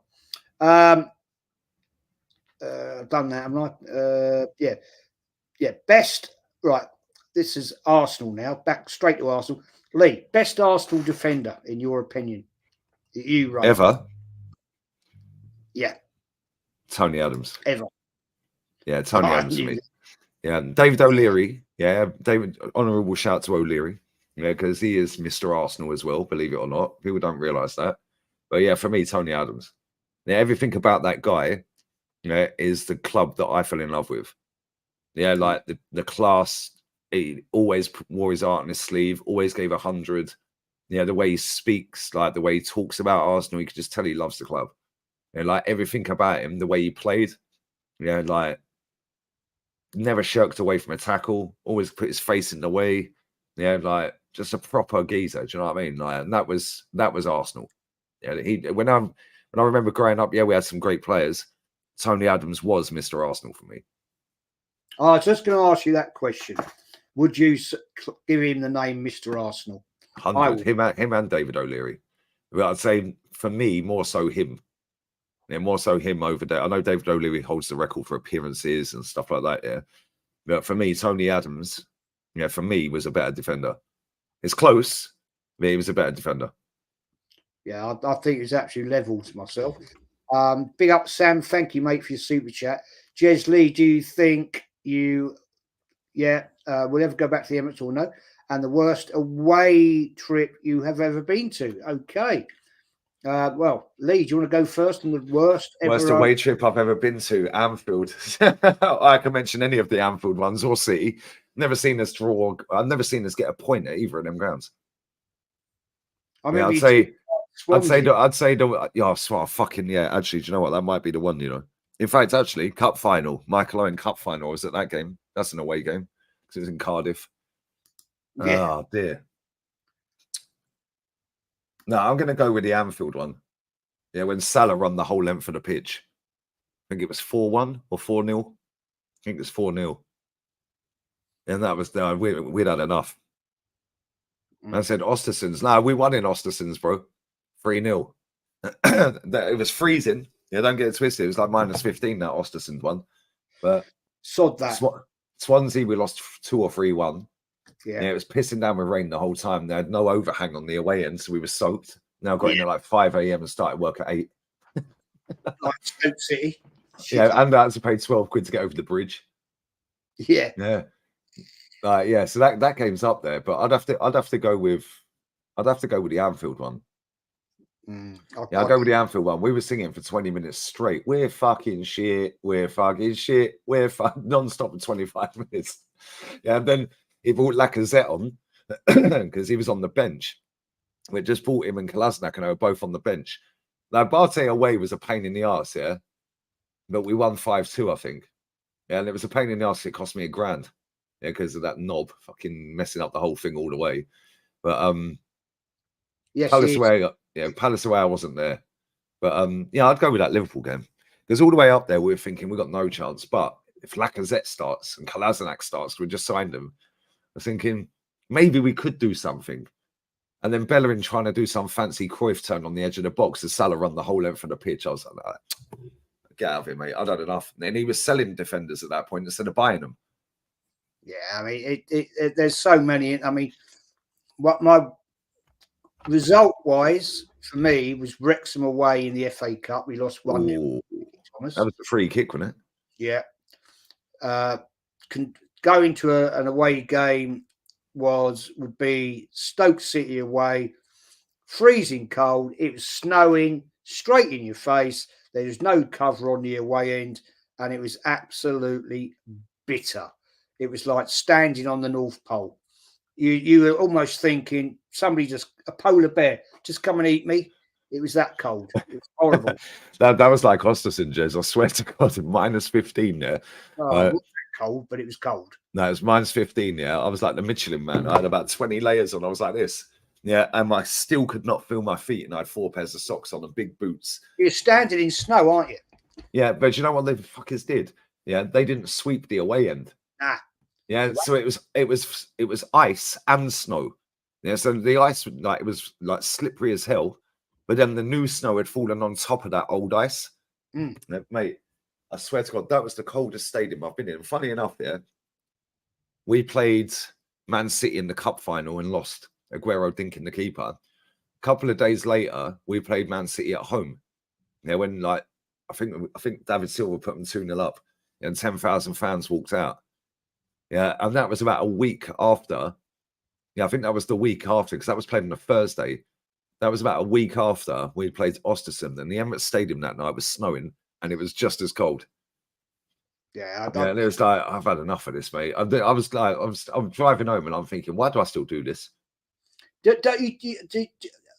[SPEAKER 2] Done that, am I? Yeah. Best. Right. This is Arsenal now. Back straight to Arsenal. Lee, best Arsenal defender in your opinion? You right?
[SPEAKER 3] Ever?
[SPEAKER 2] Yeah.
[SPEAKER 3] Tony Adams.
[SPEAKER 2] Ever.
[SPEAKER 3] Yeah, Tony Adams for me. Yeah, David O'Leary. Yeah, David. Honourable shout to O'Leary. Yeah, because he is Mr. Arsenal as well. Believe it or not, people don't realise that. But yeah, for me, Tony Adams. Yeah, everything about that guy, you know, is the club that I fell in love with. Yeah, like the class. He always wore his heart on his sleeve. Always gave 100. Yeah, the way he speaks, like the way he talks about Arsenal, you could just tell he loves the club. You know, like everything about him, the way he played. Yeah, like never shirked away from a tackle, always put his face in the way. Yeah, like just a proper geezer. Do you know what I mean? Like, and that was Arsenal. Yeah, when I remember growing up, yeah, we had some great players. Tony Adams was Mr. Arsenal for me.
[SPEAKER 2] I was just going to ask you that question. Would you give him the name Mr. Arsenal?
[SPEAKER 3] 100. Him and David O'Leary. But I'd say for me, more so him. Yeah, more so him over there. I know David O'Leary holds the record for appearances and stuff like that. Yeah, but for me, Tony Adams, yeah, for me was a better defender. It's close, but he was a better defender.
[SPEAKER 2] Yeah, I think it was actually level to myself. Big up, Sam. Thank you, mate, for your super chat. Jez Lee, do you think you, will ever go back to the Emirates or no? And the worst away trip you have ever been to? Okay. Well, Lee, do you want to go first on the worst
[SPEAKER 3] away trip I've ever been to? Anfield. I can mention any of the Anfield ones or City. Never seen us draw. I've never seen us get a point at either of them grounds. I'd say fucking yeah. Actually, do you know what? That might be the one. You know, in fact, actually, Cup final, Michael Owen Cup final was at that game. That's an away game because it was in Cardiff.
[SPEAKER 2] Yeah.
[SPEAKER 3] Oh dear. No, I'm going to go with the Anfield one. Yeah, when Salah run the whole length of the pitch. I think it was 4-1 or 4-0. I think it was 4-0. And that was, we'd had enough. I said, Osterson's. No, we won in Osterson's, bro. 3-0. It was freezing. Yeah, don't get it twisted. It was like -15, that Osterson's one. But
[SPEAKER 2] sod that.
[SPEAKER 3] Swansea, we lost 2 or 3-1.
[SPEAKER 2] Yeah,
[SPEAKER 3] it was pissing down with rain the whole time. They had no overhang on the away end, so we were soaked. Now got in at like 5 a.m. and started work at 8.
[SPEAKER 2] Like Stoke City.
[SPEAKER 3] Yeah, and I had to pay 12 quid to get over the bridge.
[SPEAKER 2] Yeah.
[SPEAKER 3] Yeah. So that game's up there, but I'd have to go with the Anfield one. I'll go with the Anfield one. We were singing for 20 minutes straight. We're fucking shit. We're fucking shit. We're non-stop for 25 minutes. Yeah, and then he brought Lacazette on because he was on the bench. We just brought him and Kolasinac, and they were both on the bench. Now, Barty away was a pain in the arse, yeah, but we won 5-2, I think. Yeah, and it was a pain in the arse. It cost me £1,000, yeah, because of that knob fucking messing up the whole thing all the way. But
[SPEAKER 2] yes,
[SPEAKER 3] Palace away, I wasn't there. But I'd go with that Liverpool game because all the way up there we were thinking we got no chance. But if Lacazette starts and Kolasinac starts, we just signed them. I was thinking maybe we could do something. And then Bellerin trying to do some fancy Cruyff turn on the edge of the box as Salah run the whole length of the pitch. I was like, get out of here, mate. I've done enough. And he was selling defenders at that point instead of buying them.
[SPEAKER 2] Yeah, I mean, there's so many. I mean, what my result-wise, for me was Wrexham away in the FA Cup. We lost 1-0.
[SPEAKER 3] Ooh,
[SPEAKER 2] Thomas.
[SPEAKER 3] that was the free kick, wasn't it?
[SPEAKER 2] Yeah. Going to an away game would be Stoke City away, freezing cold. It was snowing straight in your face. There was no cover on the away end, and it was absolutely bitter. It was like standing on the North Pole. You were almost thinking a polar bear, just come and eat me. It was that cold. It was horrible.
[SPEAKER 3] that was like Osterson, Jez. I swear to God, -15 there.
[SPEAKER 2] It wasn't cold, but it was cold.
[SPEAKER 3] No, it was -15. Yeah, I was like the Michelin man. I had about 20 layers on. I was like this. Yeah, and I still could not feel my feet, and I had 4 pairs of socks on and big boots.
[SPEAKER 2] You're standing in snow, aren't you?
[SPEAKER 3] Yeah, but you know what the fuckers did? Yeah, they didn't sweep the away end.
[SPEAKER 2] Nah.
[SPEAKER 3] Yeah, so it was ice and snow. Yeah, so the ice it was like slippery as hell, but then the new snow had fallen on top of that old ice.
[SPEAKER 2] Mm.
[SPEAKER 3] Yeah, mate, I swear to God, that was the coldest stadium I've been in. Funny enough, yeah, we played Man City in the cup final and lost. Aguero dinking the keeper. A couple of days later, we played Man City at home. Yeah, when I think David Silva put them 2-0 up, and 10,000 fans walked out. Yeah, and that was about a week after. Yeah, I think that was the week after, because that was played on a Thursday. That was about a week after we played Ostersund, and the Emirates Stadium that night was snowing, and it was just as cold.
[SPEAKER 2] Yeah,
[SPEAKER 3] it was like, I've had enough of this, mate. I'm driving home, and I'm thinking, why do I still do this?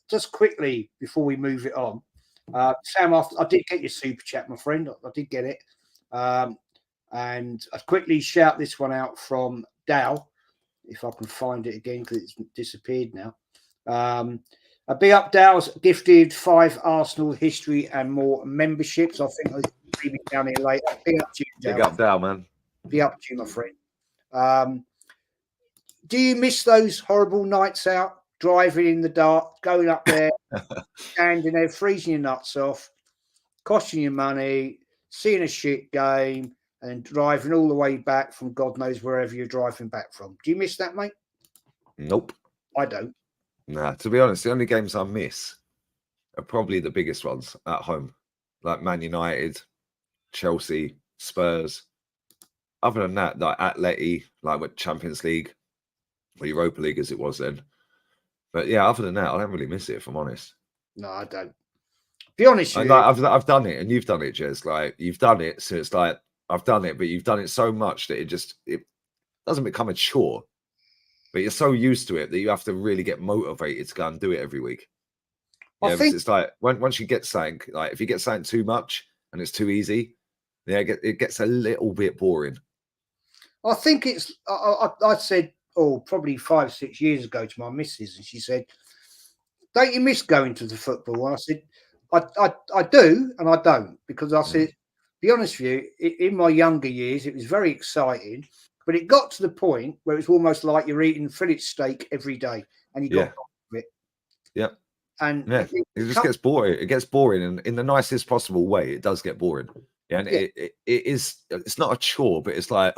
[SPEAKER 2] Just quickly before we move it on, Sam, I did get your super chat, my friend. I did get it. And I'd quickly shout this one out from Dow, if I can find it again, because it's disappeared now. A big up, Dow's gifted 5 Arsenal history and more memberships. I think I'll leave it down here later. Big up to you, Dow.
[SPEAKER 3] Big up, Dow, man.
[SPEAKER 2] Big up to you, my friend. Do you miss those horrible nights out, driving in the dark, going up there, standing there, freezing your nuts off, costing you money, seeing a shit game, and driving all the way back from God knows wherever you're driving back from? Do you miss that, mate?
[SPEAKER 3] Nope.
[SPEAKER 2] I don't.
[SPEAKER 3] Nah, to be honest, the only games I miss are probably the biggest ones at home, like Man United, Chelsea, Spurs. Other than that, like Atleti, like with Champions League or Europa League as it was then. But yeah, other than that, I don't really miss it, if I'm honest.
[SPEAKER 2] No, I don't. Be honest with you.
[SPEAKER 3] I've done it, and you've done it, Jez. Like, you've done it, so it's like, I've done it, but you've done it so much that it doesn't become a chore. But you're so used to it that you have to really get motivated to go and do it every week. Yeah, it's like once you get something, like if you get something too much and it's too easy, yeah, it gets a little bit boring.
[SPEAKER 2] I think it's. I said, probably 5 or 6 years ago to my missus, and she said, "Don't you miss going to the football?" And I said, "I do, and I don't," because I said, be honest with you, in my younger years, it was very exciting. But it got to the point where it's almost like you're eating fillet steak every day, and you got it.
[SPEAKER 3] Yeah,
[SPEAKER 2] and
[SPEAKER 3] it just gets boring. It gets boring, and in the nicest possible way, it does get boring. Yeah, and it is. It's not a chore, but it's like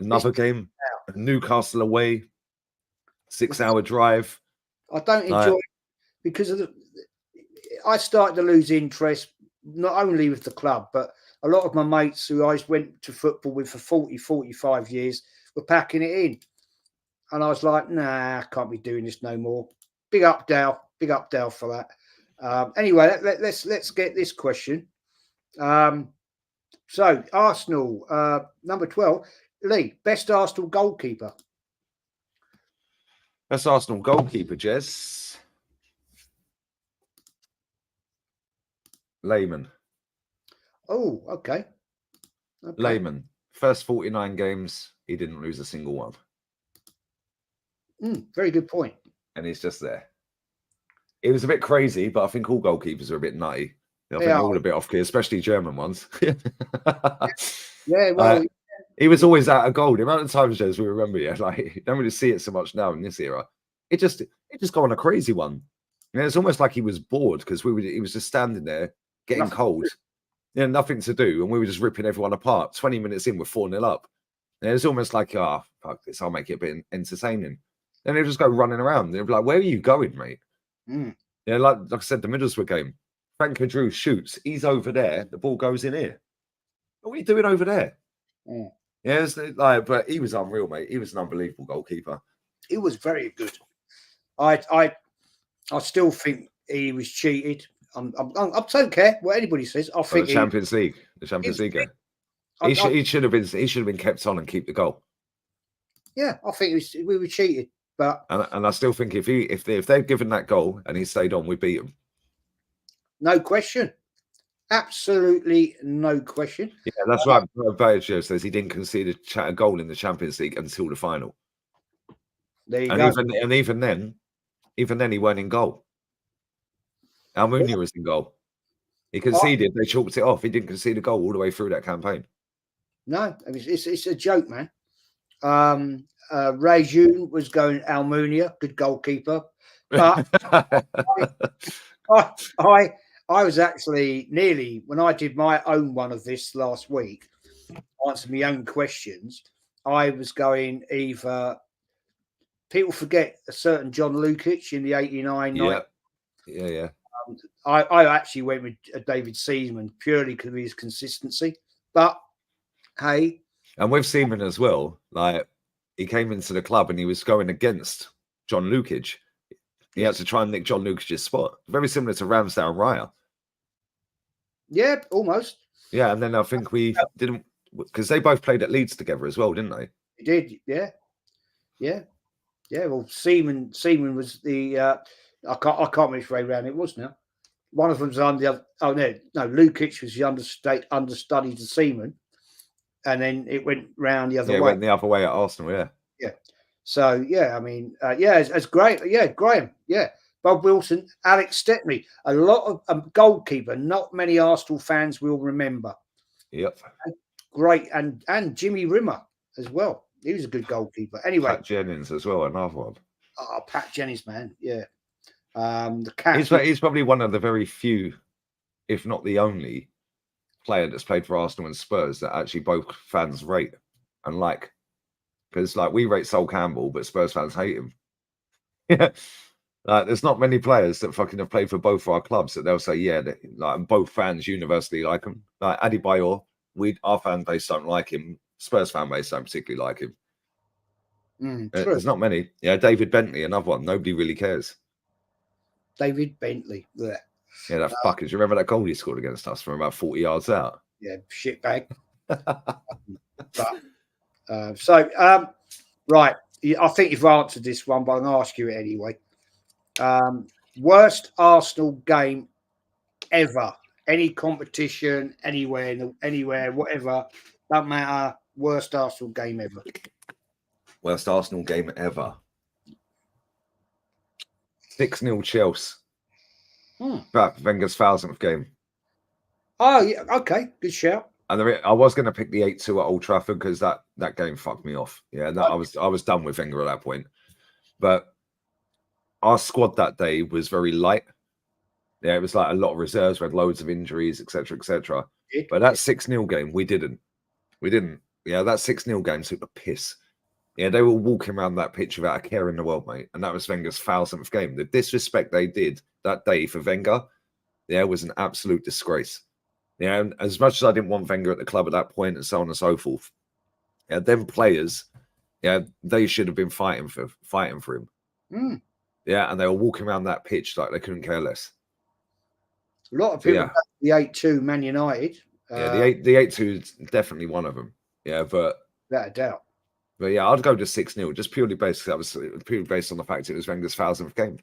[SPEAKER 3] another game, Newcastle away, 6-hour drive.
[SPEAKER 2] I don't enjoy it because of I started to lose interest, not only with the club, but a lot of my mates who I went to football with for 40, 45 years were packing it in. And I was like, nah, I can't be doing this no more. Big up Dale for that. Anyway, let's get this question. So Arsenal, number 12, Lee, best Arsenal goalkeeper.
[SPEAKER 3] Best Arsenal goalkeeper, Jez. Lehmann.
[SPEAKER 2] Oh, okay.
[SPEAKER 3] Lehmann. First 49 games, he didn't lose a single one.
[SPEAKER 2] Very good point.
[SPEAKER 3] And he's just there. It was a bit crazy, but I think all goalkeepers are a bit nutty. I think they're all a bit off key, especially German ones.
[SPEAKER 2] Yeah, well,
[SPEAKER 3] he was always out of goal. The amount of times, Jez, we remember, like you don't really see it so much now in this era. It just got on a crazy one. And it's almost like he was bored because he was just standing there getting cold. Nothing to do, and we were just ripping everyone apart. 20 minutes in, we're 4-0 up. And it's almost like, fuck this, I'll make it a bit entertaining. Then they'll just go running around. They'll be like, where are you going, mate? Yeah, like I said, the Middlesbrough game. Frank Drew shoots. He's over there. The ball goes in here. What are you doing over there?
[SPEAKER 2] Mm.
[SPEAKER 3] Yeah, it's like, but he was unreal, mate. He was an unbelievable goalkeeper.
[SPEAKER 2] He was very good. I still think he was cheated. I don't care what anybody says. I
[SPEAKER 3] Oh,
[SPEAKER 2] think
[SPEAKER 3] the Champions League game. He should have been kept on and keep the goal.
[SPEAKER 2] Yeah, I think we were cheated. But
[SPEAKER 3] And I still think if they'd given that goal and he stayed on, we beat him.
[SPEAKER 2] no question. Absolutely no question.
[SPEAKER 3] Yeah, that's right. Baggio says he didn't concede a goal in the Champions League until the final.
[SPEAKER 2] There you go.
[SPEAKER 3] Even then he weren't in goal. Almunia was in goal. He conceded. They chalked it off. He didn't concede a goal all the way through that campaign.
[SPEAKER 2] No, it's a joke, man. Ray June was going Almunia, good goalkeeper. But I was actually nearly, when I did my own one of this last week, answered my own questions, I was going either people forget a certain John Lukic in the 89.
[SPEAKER 3] Yeah.
[SPEAKER 2] I actually went with David Seaman purely because of his consistency. But hey.
[SPEAKER 3] And with Seaman as well, like he came into the club and he was going against John Lukic. He had to try and nick John Lukic's spot. Very similar to Ramsdale and Raya.
[SPEAKER 2] Yeah, almost.
[SPEAKER 3] Yeah, and then I think we didn't, because they both played at Leeds together as well, didn't they?
[SPEAKER 2] They did, yeah. Well, Seaman was the I can't remember which way round it was now. One of them's on the other. Oh no, Lukic was the understudy to Seaman, and then it went round the other way.
[SPEAKER 3] It went the other way at Arsenal, yeah.
[SPEAKER 2] Yeah. So yeah, I mean, it's great. Yeah, Graham. Yeah, Bob Wilson, Alex Stepney, a lot of goalkeeper. Not many Arsenal fans will remember.
[SPEAKER 3] Yep.
[SPEAKER 2] Great, and Jimmy Rimmer as well. He was a good goalkeeper. Anyway,
[SPEAKER 3] Pat Jennings as well, another one.
[SPEAKER 2] Oh, Pat Jennings, man, yeah. The cat.
[SPEAKER 3] He's probably one of the very few, if not the only, player that's played for Arsenal and Spurs that actually both fans rate and like. Because like we rate Sol Campbell, but Spurs fans hate him. Yeah, like there's not many players that fucking have played for both of our clubs that they'll say, yeah, like both fans universally like him. Like Adebayor, our fan base don't like him. Spurs fan base don't particularly like him. There's not many. Yeah, David Bentley, another one. Nobody really cares.
[SPEAKER 2] David Bentley. Yeah,
[SPEAKER 3] that fuckers. You remember that goal he scored against us from about 40 yards out?
[SPEAKER 2] Yeah, shitbag. Right. I think you've answered this one, but I'm going to ask you it anyway. Worst Arsenal game ever. Any competition, anywhere, whatever. Don't matter. Worst Arsenal game ever.
[SPEAKER 3] Worst Arsenal game ever. 6-0 Chelsea. That Wenger's 1000th game.
[SPEAKER 2] Oh, yeah. Okay. Good shout.
[SPEAKER 3] And I was going to pick the 8-2 at Old Trafford because that game fucked me off. Yeah, I was done with Wenger at that point. But our squad that day was very light. Yeah, it was like a lot of reserves. We had loads of injuries, etc., etc. But that 6-0 game, we didn't. Yeah, that 6-0 game took the piss. Yeah, they were walking around that pitch without a care in the world, mate. And that was Wenger's 1000th game. The disrespect they did that day for Wenger, yeah, was an absolute disgrace. Yeah, and as much as I didn't want Wenger at the club at that point and so on and so forth, yeah, them players, yeah, they should have been fighting for him. Yeah, and they were walking around that pitch like they couldn't care less.
[SPEAKER 2] A lot of people the 8-2 Man United.
[SPEAKER 3] Yeah, the 8-2 is definitely one of them. Yeah, but
[SPEAKER 2] without a doubt.
[SPEAKER 3] But yeah, I'd go to 6-0 just purely based on the fact it was Wenger's 1000th game.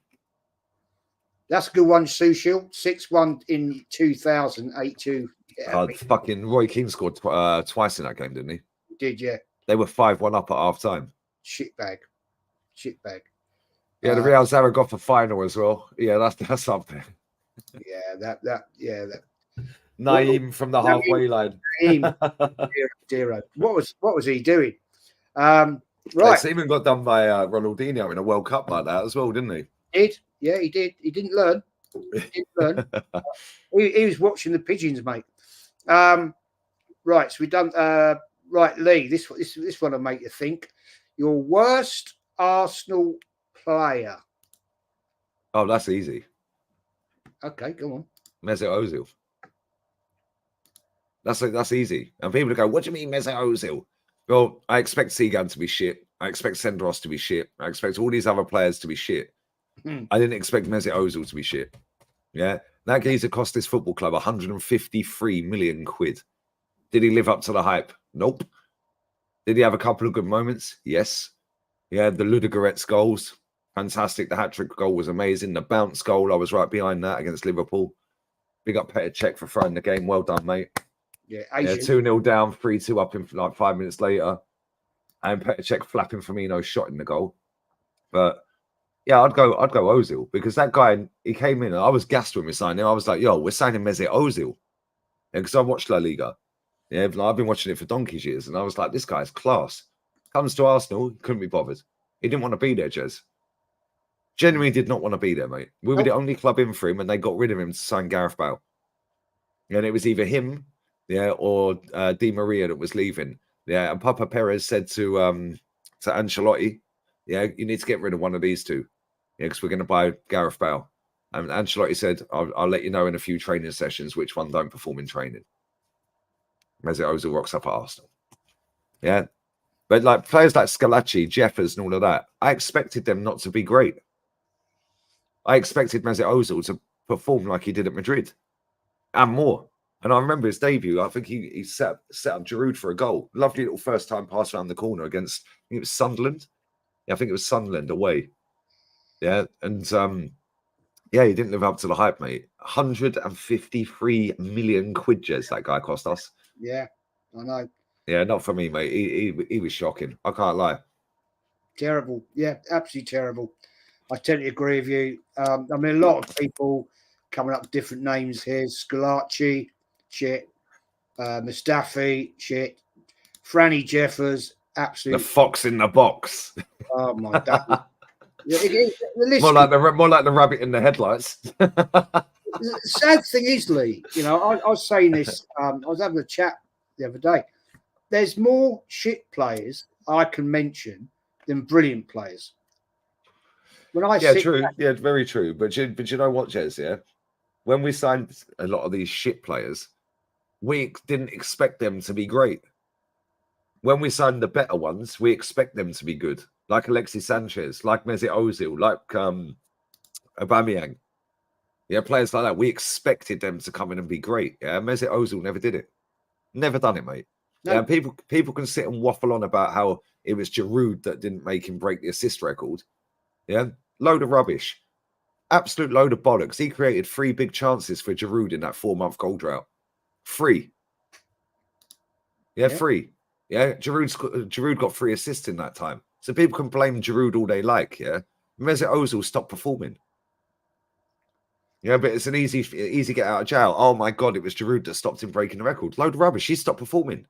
[SPEAKER 2] That's a good one, Sushil. 6-1 in 2000, 8-2. Yeah,
[SPEAKER 3] fucking Roy Keane scored twice in that game, didn't he?
[SPEAKER 2] He did, yeah.
[SPEAKER 3] They were 5-1 up at half time.
[SPEAKER 2] Shitbag.
[SPEAKER 3] Yeah, the Real Zaragoza final as well. Yeah, that's something.
[SPEAKER 2] Yeah, that.
[SPEAKER 3] Naeem from the halfway line.
[SPEAKER 2] Dear. What was he doing? Right.
[SPEAKER 3] Seaman got done by Ronaldinho in a World Cup like that as well, didn't he?
[SPEAKER 2] Yeah, he did. He didn't learn. He was watching the pigeons, mate. Right, so we've done. Right, Lee. This one will make you think. Your worst Arsenal player.
[SPEAKER 3] Oh, that's easy.
[SPEAKER 2] Okay, go on.
[SPEAKER 3] Mesut Ozil. That's easy. And people go, what do you mean Mesut Ozil? Well, I expect Seagan to be shit. I expect Senderos to be shit. I expect all these other players to be shit. I didn't expect Mesut Ozil to be shit. Yeah. That geezer cost this football club 153 million quid. Did he live up to the hype? Nope. Did he have a couple of good moments? Yes. Yeah, the Ludogorets goals, fantastic. The hat-trick goal was amazing. The bounce goal, I was right behind that against Liverpool. Big up Petr Cech for throwing the game. Well done, mate.
[SPEAKER 2] Yeah,
[SPEAKER 3] 2-0 down, 3-2 up in like 5 minutes later. And Petr Cech flapping Firmino's shot in the goal. But yeah, I'd go Ozil because that guy, he came in and I was gassed when we signed him. I was like, yo, we're signing Mesut Ozil. Because I watched La Liga. Yeah, I've been watching it for donkey's years. And I was like, this guy's class. Comes to Arsenal, couldn't be bothered. He didn't want to be there, Jez. Genuinely did not want to be there, mate. We were the only club in for him and they got rid of him to sign Gareth Bale. And it was either him, or Di Maria that was leaving. Yeah, and Papa Perez said to Ancelotti, yeah, you need to get rid of one of these two. Yeah, because we're going to buy Gareth Bale. And Ancelotti said, I'll let you know in a few training sessions which one don't perform in training. Mesut Ozil rocks up at Arsenal. Yeah. But like players like Scalacci, Jeffers, and all of that, I expected them not to be great. I expected Mesut Ozil to perform like he did at Madrid and more. And I remember his debut. I think he set up Giroud for a goal. Lovely little first time pass around the corner against, I think it was Sunderland. Yeah, I think it was Sunderland away. Yeah, and yeah, he didn't live up to the hype, mate. 153 million quid, Jez, that guy cost us.
[SPEAKER 2] Yeah, I know.
[SPEAKER 3] Yeah, not for me, mate. He was shocking. I can't lie.
[SPEAKER 2] Terrible. Yeah, absolutely terrible. I totally agree with you. I mean, a lot of people coming up with different names here. Scalacci, shit. Mustafi, shit. Franny Jeffers, absolutely.
[SPEAKER 3] The fox in the box.
[SPEAKER 2] Oh my God.
[SPEAKER 3] More like the rabbit in the headlights.
[SPEAKER 2] The sad thing is, Lee, you know, I was saying this. I was having a chat the other day. There's more shit players I can mention than brilliant players.
[SPEAKER 3] True. Yeah, very true. But you know what, Jez? Yeah, when we signed a lot of these shit players, we didn't expect them to be great. When we signed the better ones, we expect them to be good, like Alexis Sanchez, like Mesut Ozil, like Aubameyang. Yeah, players like that. We expected them to come in and be great. Yeah, Mesut Ozil never did it. Never done it, mate. No. Yeah, people can sit and waffle on about how it was Giroud that didn't make him break the assist record. Yeah, load of rubbish. Absolute load of bollocks. He created 3 big chances for Giroud in that 4-month goal drought. 3. Yeah, 3. Yeah, Giroud got 3 assists in that time. So people can blame Giroud all they like, yeah? Mesut Ozil stopped performing. Yeah, but it's an easy get out of jail. Oh my God, it was Giroud that stopped him breaking the record. Load of rubbish. He stopped performing.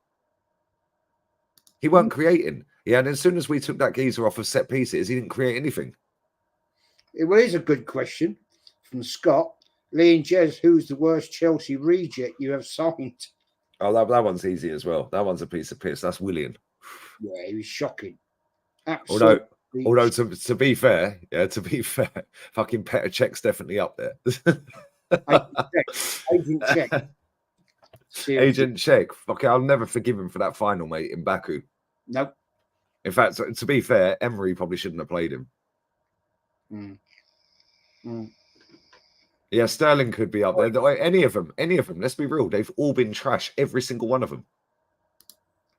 [SPEAKER 3] He weren't creating. Yeah, and as soon as we took that geezer off of set pieces, he didn't create anything.
[SPEAKER 2] It is a good question from Scott. Lee and Jez, who's the worst Chelsea reject you have signed?
[SPEAKER 3] Oh, that one's easy as well. That one's a piece of piss. That's Willian.
[SPEAKER 2] Yeah, he was shocking. Absolutely.
[SPEAKER 3] Although to be fair, fucking Petr Cech's definitely up there.
[SPEAKER 2] Agent Cech.
[SPEAKER 3] Agent Cech. Okay, I'll never forgive him for that final, mate, in Baku.
[SPEAKER 2] Nope.
[SPEAKER 3] In fact, to be fair, Emery probably shouldn't have played him. Yeah, Sterling could be up there. Any of them. Let's be real. They've all been trash. Every single one of them.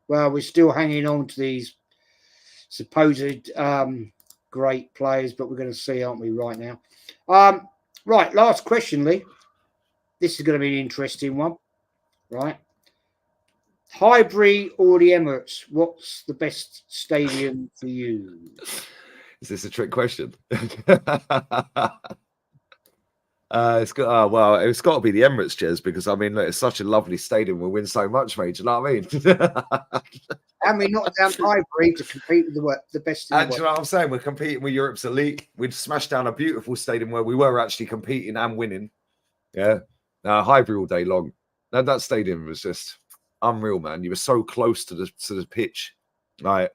[SPEAKER 2] Well, we're still hanging on to these supposed great players, but we're going to see, aren't we, right now? Right, last question, Lee. This is going to be an interesting one, right? Highbury or the Emirates? What's the best stadium for you?
[SPEAKER 3] Is this a trick question? It's got to be the Emirates, Jez, because I mean, look, it's such a lovely stadium. We'll win so much, mate. Do you know what I mean?
[SPEAKER 2] And we knocked down Highbury to compete with the best in the world.
[SPEAKER 3] Do you know what I'm saying? We're competing with Europe's elite. We'd smashed down a beautiful stadium where we were actually competing and winning. Yeah, Highbury all day long. That stadium was just unreal, man. You were so close to the pitch, like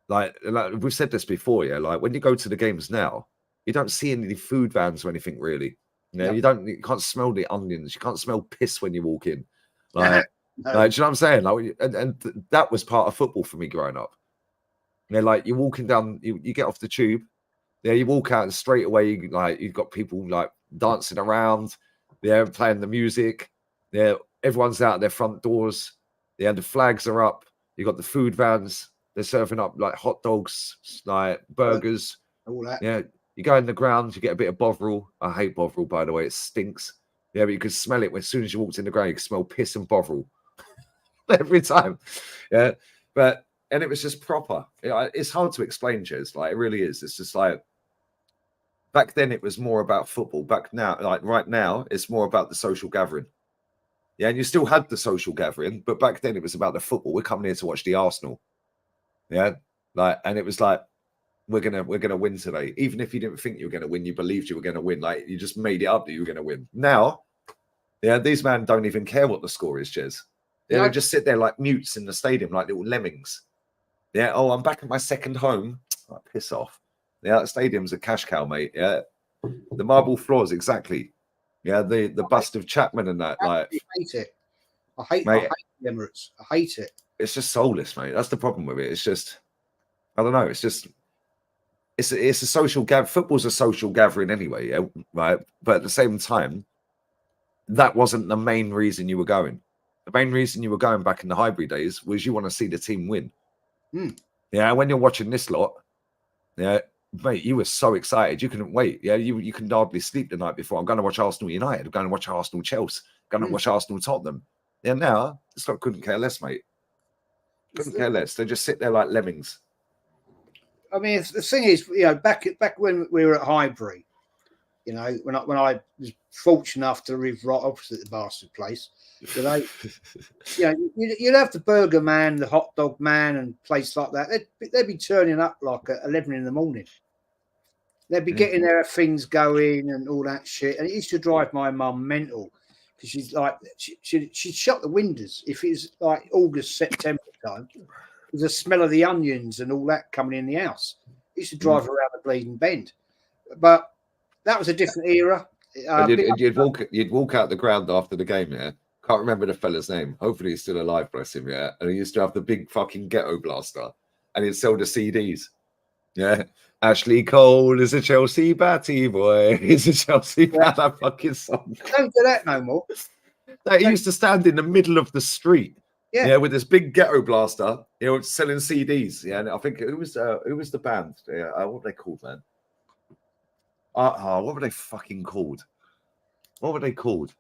[SPEAKER 3] we've said this before. Yeah, like when you go to the games now, you don't see any food vans or anything really. You know,
[SPEAKER 2] No.
[SPEAKER 3] you can't smell the onions. You can't smell piss when you walk in.
[SPEAKER 2] No.
[SPEAKER 3] Like, do you know what I'm saying? Like, and that was part of football for me growing up. You know, like you're walking down, you get off the tube, yeah, you walk out and straight away, you've got people like dancing around, yeah, playing the music, yeah, everyone's out their front doors, yeah, the flags are up, you got the food vans, they're serving up like hot dogs, like burgers,
[SPEAKER 2] all that.
[SPEAKER 3] yeah. You go in the ground, you get a bit of Bovril. I hate Bovril, by the way, it stinks. Yeah, but you could smell it as soon as you walked in the ground, you could smell piss and Bovril every time. Yeah, and it was just proper. It's hard to explain, Jez. Like, it really is. It's just like, back then it was more about football. Back now, like right now, it's more about the social gathering. Yeah, and you still had the social gathering, but back then it was about the football. We're coming here to watch the Arsenal. Yeah, like, and it was like, we're gonna win today. Even if you didn't think you were gonna win, you believed you were gonna win. Like, you just made it up that you were gonna win. Now, yeah, these men don't even care what the score is, Jez. They just sit there like mutes in the stadium, like little lemmings. Yeah. Oh, I'm back at my second home. Oh, piss off. Yeah, that stadium's a cash cow, mate. Yeah. The marble floors, exactly. Yeah, the bust of Chapman and that. Like,
[SPEAKER 2] I hate it. I hate the Emirates. I hate it.
[SPEAKER 3] It's just soulless, mate. That's the problem with it. It's just, I don't know. It's just, it's a social football's a social gathering anyway, yeah, right? But at the same time, that wasn't the main reason you were going. The main reason you were going back in the Highbury days was you want to see the team win. Yeah, when you're watching this lot, yeah, mate, you were so excited. You couldn't wait. Yeah, you can hardly sleep the night before. I'm going to watch Arsenal United. I'm going to watch Arsenal Chelsea. I'm going to watch Arsenal Tottenham. Yeah, now, this lot couldn't care less, mate. Couldn't care less. They just sit there like lemmings.
[SPEAKER 2] I mean, the thing is, you know, back when we were at Highbury, you know, when I was fortunate enough to live right opposite the bastard place, you know, you'd have the burger man, the hot dog man, and place like that. They'd be turning up like at 11 in the morning. They'd be getting their things going and all that shit, and it used to drive my mum mental because she's like, she'd shut the windows if it was like August, September time. There's a smell of the onions and all that coming in the house. It used to drive around the bleeding bend, but that was a different era.
[SPEAKER 3] You'd walk out the ground after the game, yeah. Can't remember the fella's name. Hopefully he's still alive, bless him, yeah. And he used to have the big fucking ghetto blaster, and he'd sell the CDs, yeah. Ashley Cole is a Chelsea batty boy. He's a Chelsea bat. That fucking song.
[SPEAKER 2] Don't do that no more.
[SPEAKER 3] He used to stand in the middle of the street. Yeah, with this big ghetto blaster, you know, selling CDs. Yeah, and I think it was the band. Yeah, what were they called, man? What were they fucking called? What were they called?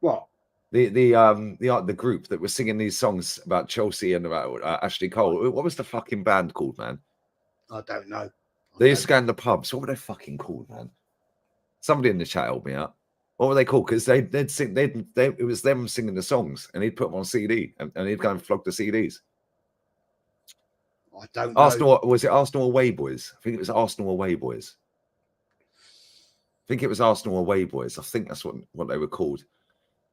[SPEAKER 2] What?
[SPEAKER 3] The group that was singing these songs about Chelsea and about Ashley Cole. What was the fucking band called, man?
[SPEAKER 2] I don't know.
[SPEAKER 3] They used to go in the pubs. What were they fucking called, man? Somebody in the chat help me out. What were they called? Because they'd sing. It was them singing the songs, and he'd put them on CD, and he'd go and flog the CDs.
[SPEAKER 2] I don't know.
[SPEAKER 3] Arsenal, was it Arsenal Away Boys? I think it was Arsenal Away Boys. I think it was Arsenal Away Boys. I think that's what they were called.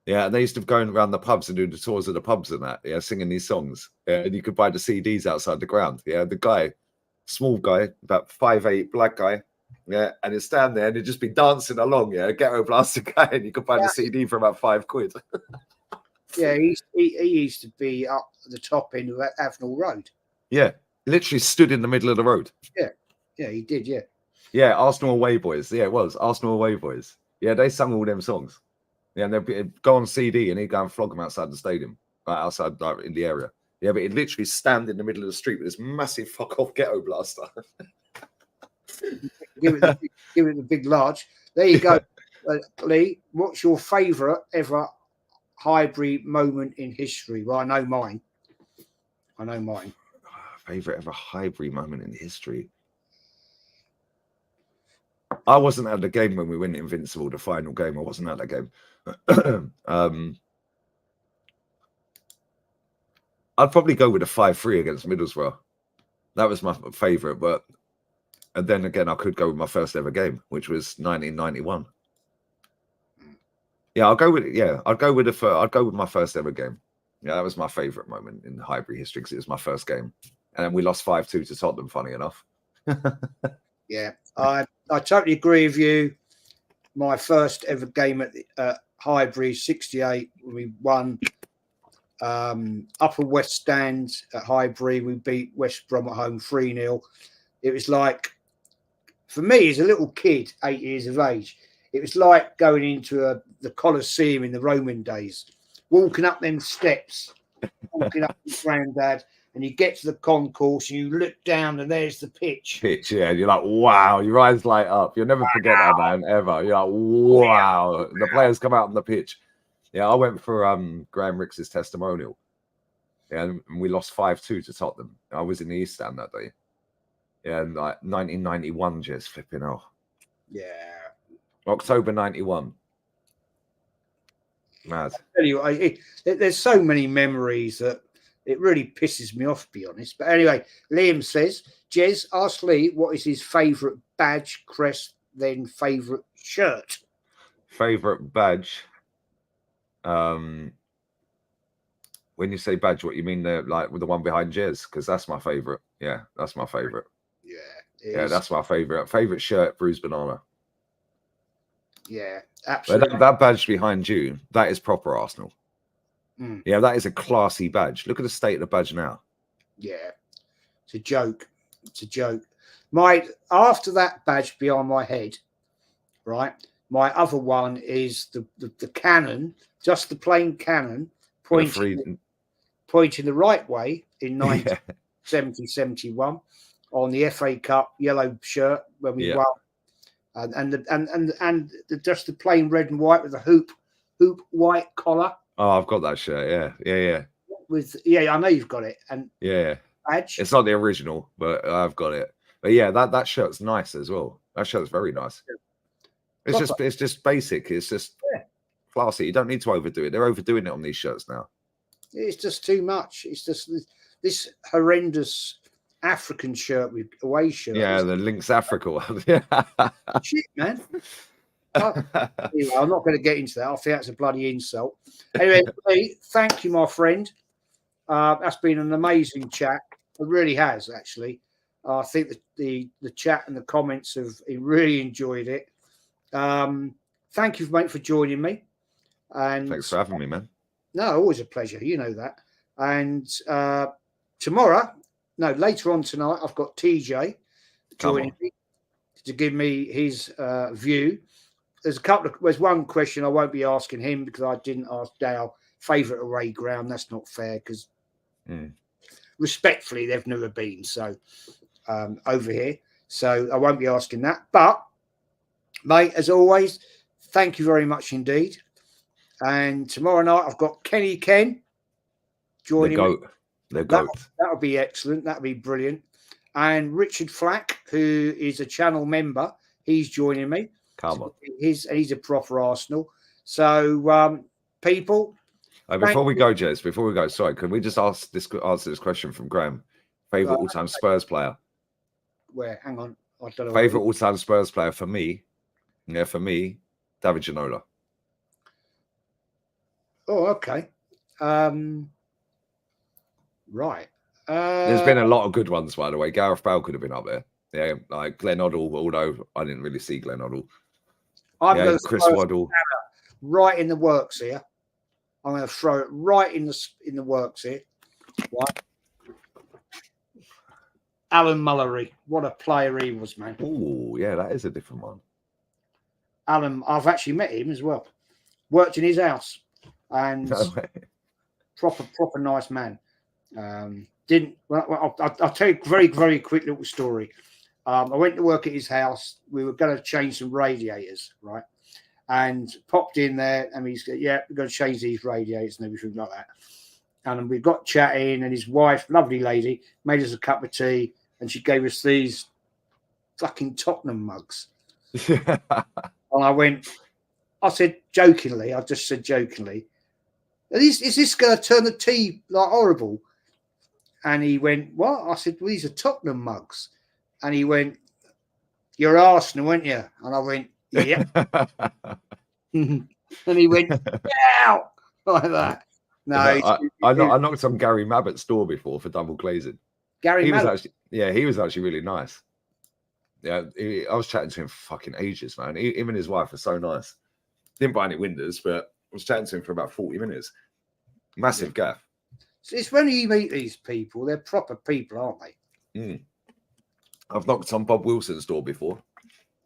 [SPEAKER 3] Yeah, and they used to go around the pubs and do the tours of the pubs and that. Yeah, singing these songs. Yeah, and you could buy the CDs outside the ground. Yeah, the guy, small guy, about 5'8", black guy. Yeah, and he'd stand there and he'd just be dancing along. Yeah, ghetto blaster guy, and you could buy the CD for about £5.
[SPEAKER 2] Yeah, he used to be up at the top end of Avenel Road.
[SPEAKER 3] Yeah, literally stood in the middle of the road.
[SPEAKER 2] Yeah, he did. Yeah.
[SPEAKER 3] Yeah, Arsenal Away Boys. Yeah, it was Arsenal Away Boys. Yeah, they sung all them songs. Yeah, and they'd go on CD and he'd go and flog them outside the stadium, right outside in the area. Yeah, but he'd literally stand in the middle of the street with this massive fuck off ghetto blaster.
[SPEAKER 2] Give it the big large. There you go, Lee. What's your favourite ever Highbury moment in history? Well, I know mine.
[SPEAKER 3] Favourite ever Highbury moment in history. I wasn't at the game when we went invincible, the final game. I wasn't at that game. I'd probably go with a 5-3 against Middlesbrough. That was my favourite, but and then again, I could go with my first ever game, which was 1991. Yeah, I'd go with my first ever game. Yeah, that was my favourite moment in Highbury history because it was my first game, and then we lost 5-2 to Tottenham. Funny enough.
[SPEAKER 2] Yeah, I totally agree with you. my first ever game at Highbury, 68, we won Upper West Stand at Highbury. We beat West Brom at home 3-0. It was like, for me as a little kid, 8 years of age, it was like going into the Colosseum in the Roman days, walking up them steps, walking up with Grandad, and you get to the concourse and you look down and there's the pitch.
[SPEAKER 3] Yeah, and you're like, wow, your eyes light up. You'll never forget that, man, ever. You're like, wow. The players come out on the pitch. Yeah, I went for Graham Rix's testimonial. Yeah, and we lost 5-2 to Tottenham. I was in the East Stand that day. Yeah, and like 1991, just flipping off.
[SPEAKER 2] Yeah.
[SPEAKER 3] October 91. Mad.
[SPEAKER 2] Anyway, there's so many memories that it really pisses me off, to be honest. But anyway, Liam says, Jez, ask Lee what is his favourite badge, crest, then favourite shirt.
[SPEAKER 3] Favourite badge? When you say badge, what you mean? Like with the one behind Jez? Because that's my favourite. Yeah, that's my favourite.
[SPEAKER 2] Yeah,
[SPEAKER 3] that's my favourite. Favourite shirt, Bruised Banana.
[SPEAKER 2] Yeah, absolutely.
[SPEAKER 3] But that badge behind you, that is proper Arsenal.
[SPEAKER 2] Mm.
[SPEAKER 3] Yeah, that is a classy badge. Look at the state of the badge now.
[SPEAKER 2] Yeah, it's a joke. It's a joke. After that badge behind my head, right? My other one is the cannon, just the plain cannon, pointing the right way in 1970-71 on the FA Cup yellow shirt when we won. And just the plain red and white with a hoop white collar.
[SPEAKER 3] Oh, I've got that shirt. Yeah.
[SPEAKER 2] I know you've got it. And badge.
[SPEAKER 3] It's not the original, but I've got it. But yeah, that shirt's nice as well. That shirt's very nice. It's just basic. It's just classy. You don't need to overdo it. They're overdoing it on these shirts now. It's
[SPEAKER 2] just too much. It's just this horrendous African shirt with away shirt.
[SPEAKER 3] Yeah, the Lynx Africa one.
[SPEAKER 2] Shit, man. Anyway, I'm not going to get into that. I think that's a bloody insult. Anyway, Lee, thank you, my friend. That's been an amazing chat. It really has, actually. I think the chat and the comments have really enjoyed it. Thank you, mate, for joining me. And
[SPEAKER 3] thanks for having me, man.
[SPEAKER 2] No, always a pleasure. You know that. And later on tonight, I've got TJ joining me to give me his view. There's one question I won't be asking him because I didn't ask Dale favourite away ground. That's not fair because respectfully, they've never been over here. So I won't be asking that. But, mate, as always, thank you very much indeed. And tomorrow night, I've got Kenny Ken joining me.
[SPEAKER 3] The GOAT.
[SPEAKER 2] That'll be excellent. That'll be brilliant. And Richard Flack, who is a channel member, he's joining me.
[SPEAKER 3] Come on.
[SPEAKER 2] He's a proper Arsenal. So, people.
[SPEAKER 3] Before we go, Jez, sorry, can we just answer this question from Graham? Favourite all-time Spurs player?
[SPEAKER 2] Where? Hang on. I don't know.
[SPEAKER 3] Favourite all-time Spurs player for me? Yeah, for me, David Ginola.
[SPEAKER 2] Oh, okay. Right.
[SPEAKER 3] There's been a lot of good ones, by the way. Gareth Bale could have been up there. Yeah, like Glenn Hoddle, although I didn't really see Glenn Hoddle. Chris Waddle.
[SPEAKER 2] Right in the works here. I'm going to throw it right in the works here. Right. Alan Mullery. What a player he was, man.
[SPEAKER 3] Oh, yeah, that is a different one.
[SPEAKER 2] Alan, I've actually met him as well. Worked in his house. And proper nice man. I'll tell you a very, very quick little story. I went to work at his house. We were going to change some radiators, right? And popped in there, and he's we're going to change these radiators and everything like that. And we got chatting, and his wife, lovely lady, made us a cup of tea, and she gave us these fucking Tottenham mugs. And I said jokingly, is this going to turn the tea like horrible? And he went, what? I said, well, these are Tottenham mugs. And he went, you're Arsenal, weren't you? And I went, yeah. And he went, yeah, like that. No,
[SPEAKER 3] I knocked on Gary Mabbott's door before for double glazing.
[SPEAKER 2] Gary Mabbutt?
[SPEAKER 3] He was actually really nice. Yeah, I was chatting to him for fucking ages, man. Him and his wife are so nice. Didn't buy any windows, but I was chatting to him for about 40 minutes. Massive gaff.
[SPEAKER 2] It's when you meet these people, they're proper people, aren't they?
[SPEAKER 3] Mm. I've knocked on Bob Wilson's door before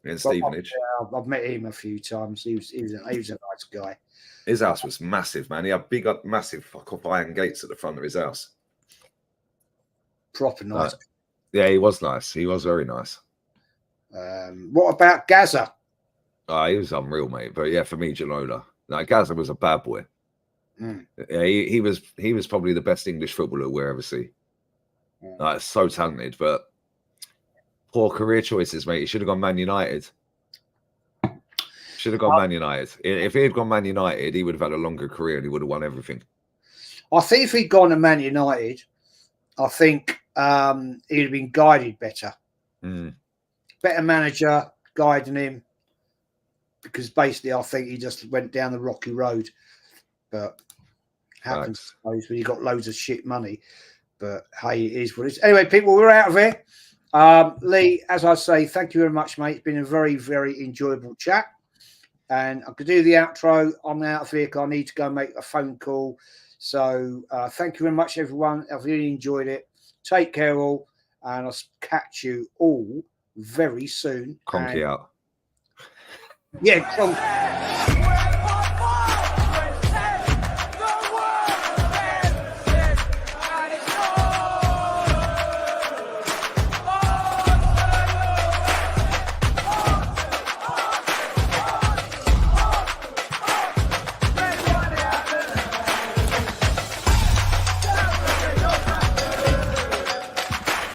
[SPEAKER 3] in Stevenage.
[SPEAKER 2] I've met him a few times. He was a nice guy.
[SPEAKER 3] His house was massive, man. He had big, massive fuck off iron gates at the front of his house.
[SPEAKER 2] Proper nice.
[SPEAKER 3] Yeah, he was nice. He was very nice.
[SPEAKER 2] What about Gaza?
[SPEAKER 3] He was unreal, mate. But yeah, for me, Ginola. Like Gaza was a bad boy.
[SPEAKER 2] Mm.
[SPEAKER 3] Yeah, he was probably the best English footballer we'll ever see. Like, so talented, but poor career choices, mate. He should have gone Man United. Should have gone Man United. If he had gone Man United, he would have had a longer career and he would have won everything.
[SPEAKER 2] I think if he'd gone to Man United, I think he'd have been guided better.
[SPEAKER 3] Mm.
[SPEAKER 2] Better manager guiding him, because basically I think he just went down the rocky road. But happens, I suppose, when you got loads of shit money. But hey, it is what it is. Anyway, people, we're out of here. Lee, as I say, thank you very much, mate. It's been a very, very enjoyable chat. And I could do the outro. I'm out of here. I need to go make a phone call. So thank you very much, everyone. I've really enjoyed it. Take care, all. And I'll catch you all very soon.
[SPEAKER 3] Conky out.
[SPEAKER 2] Yeah,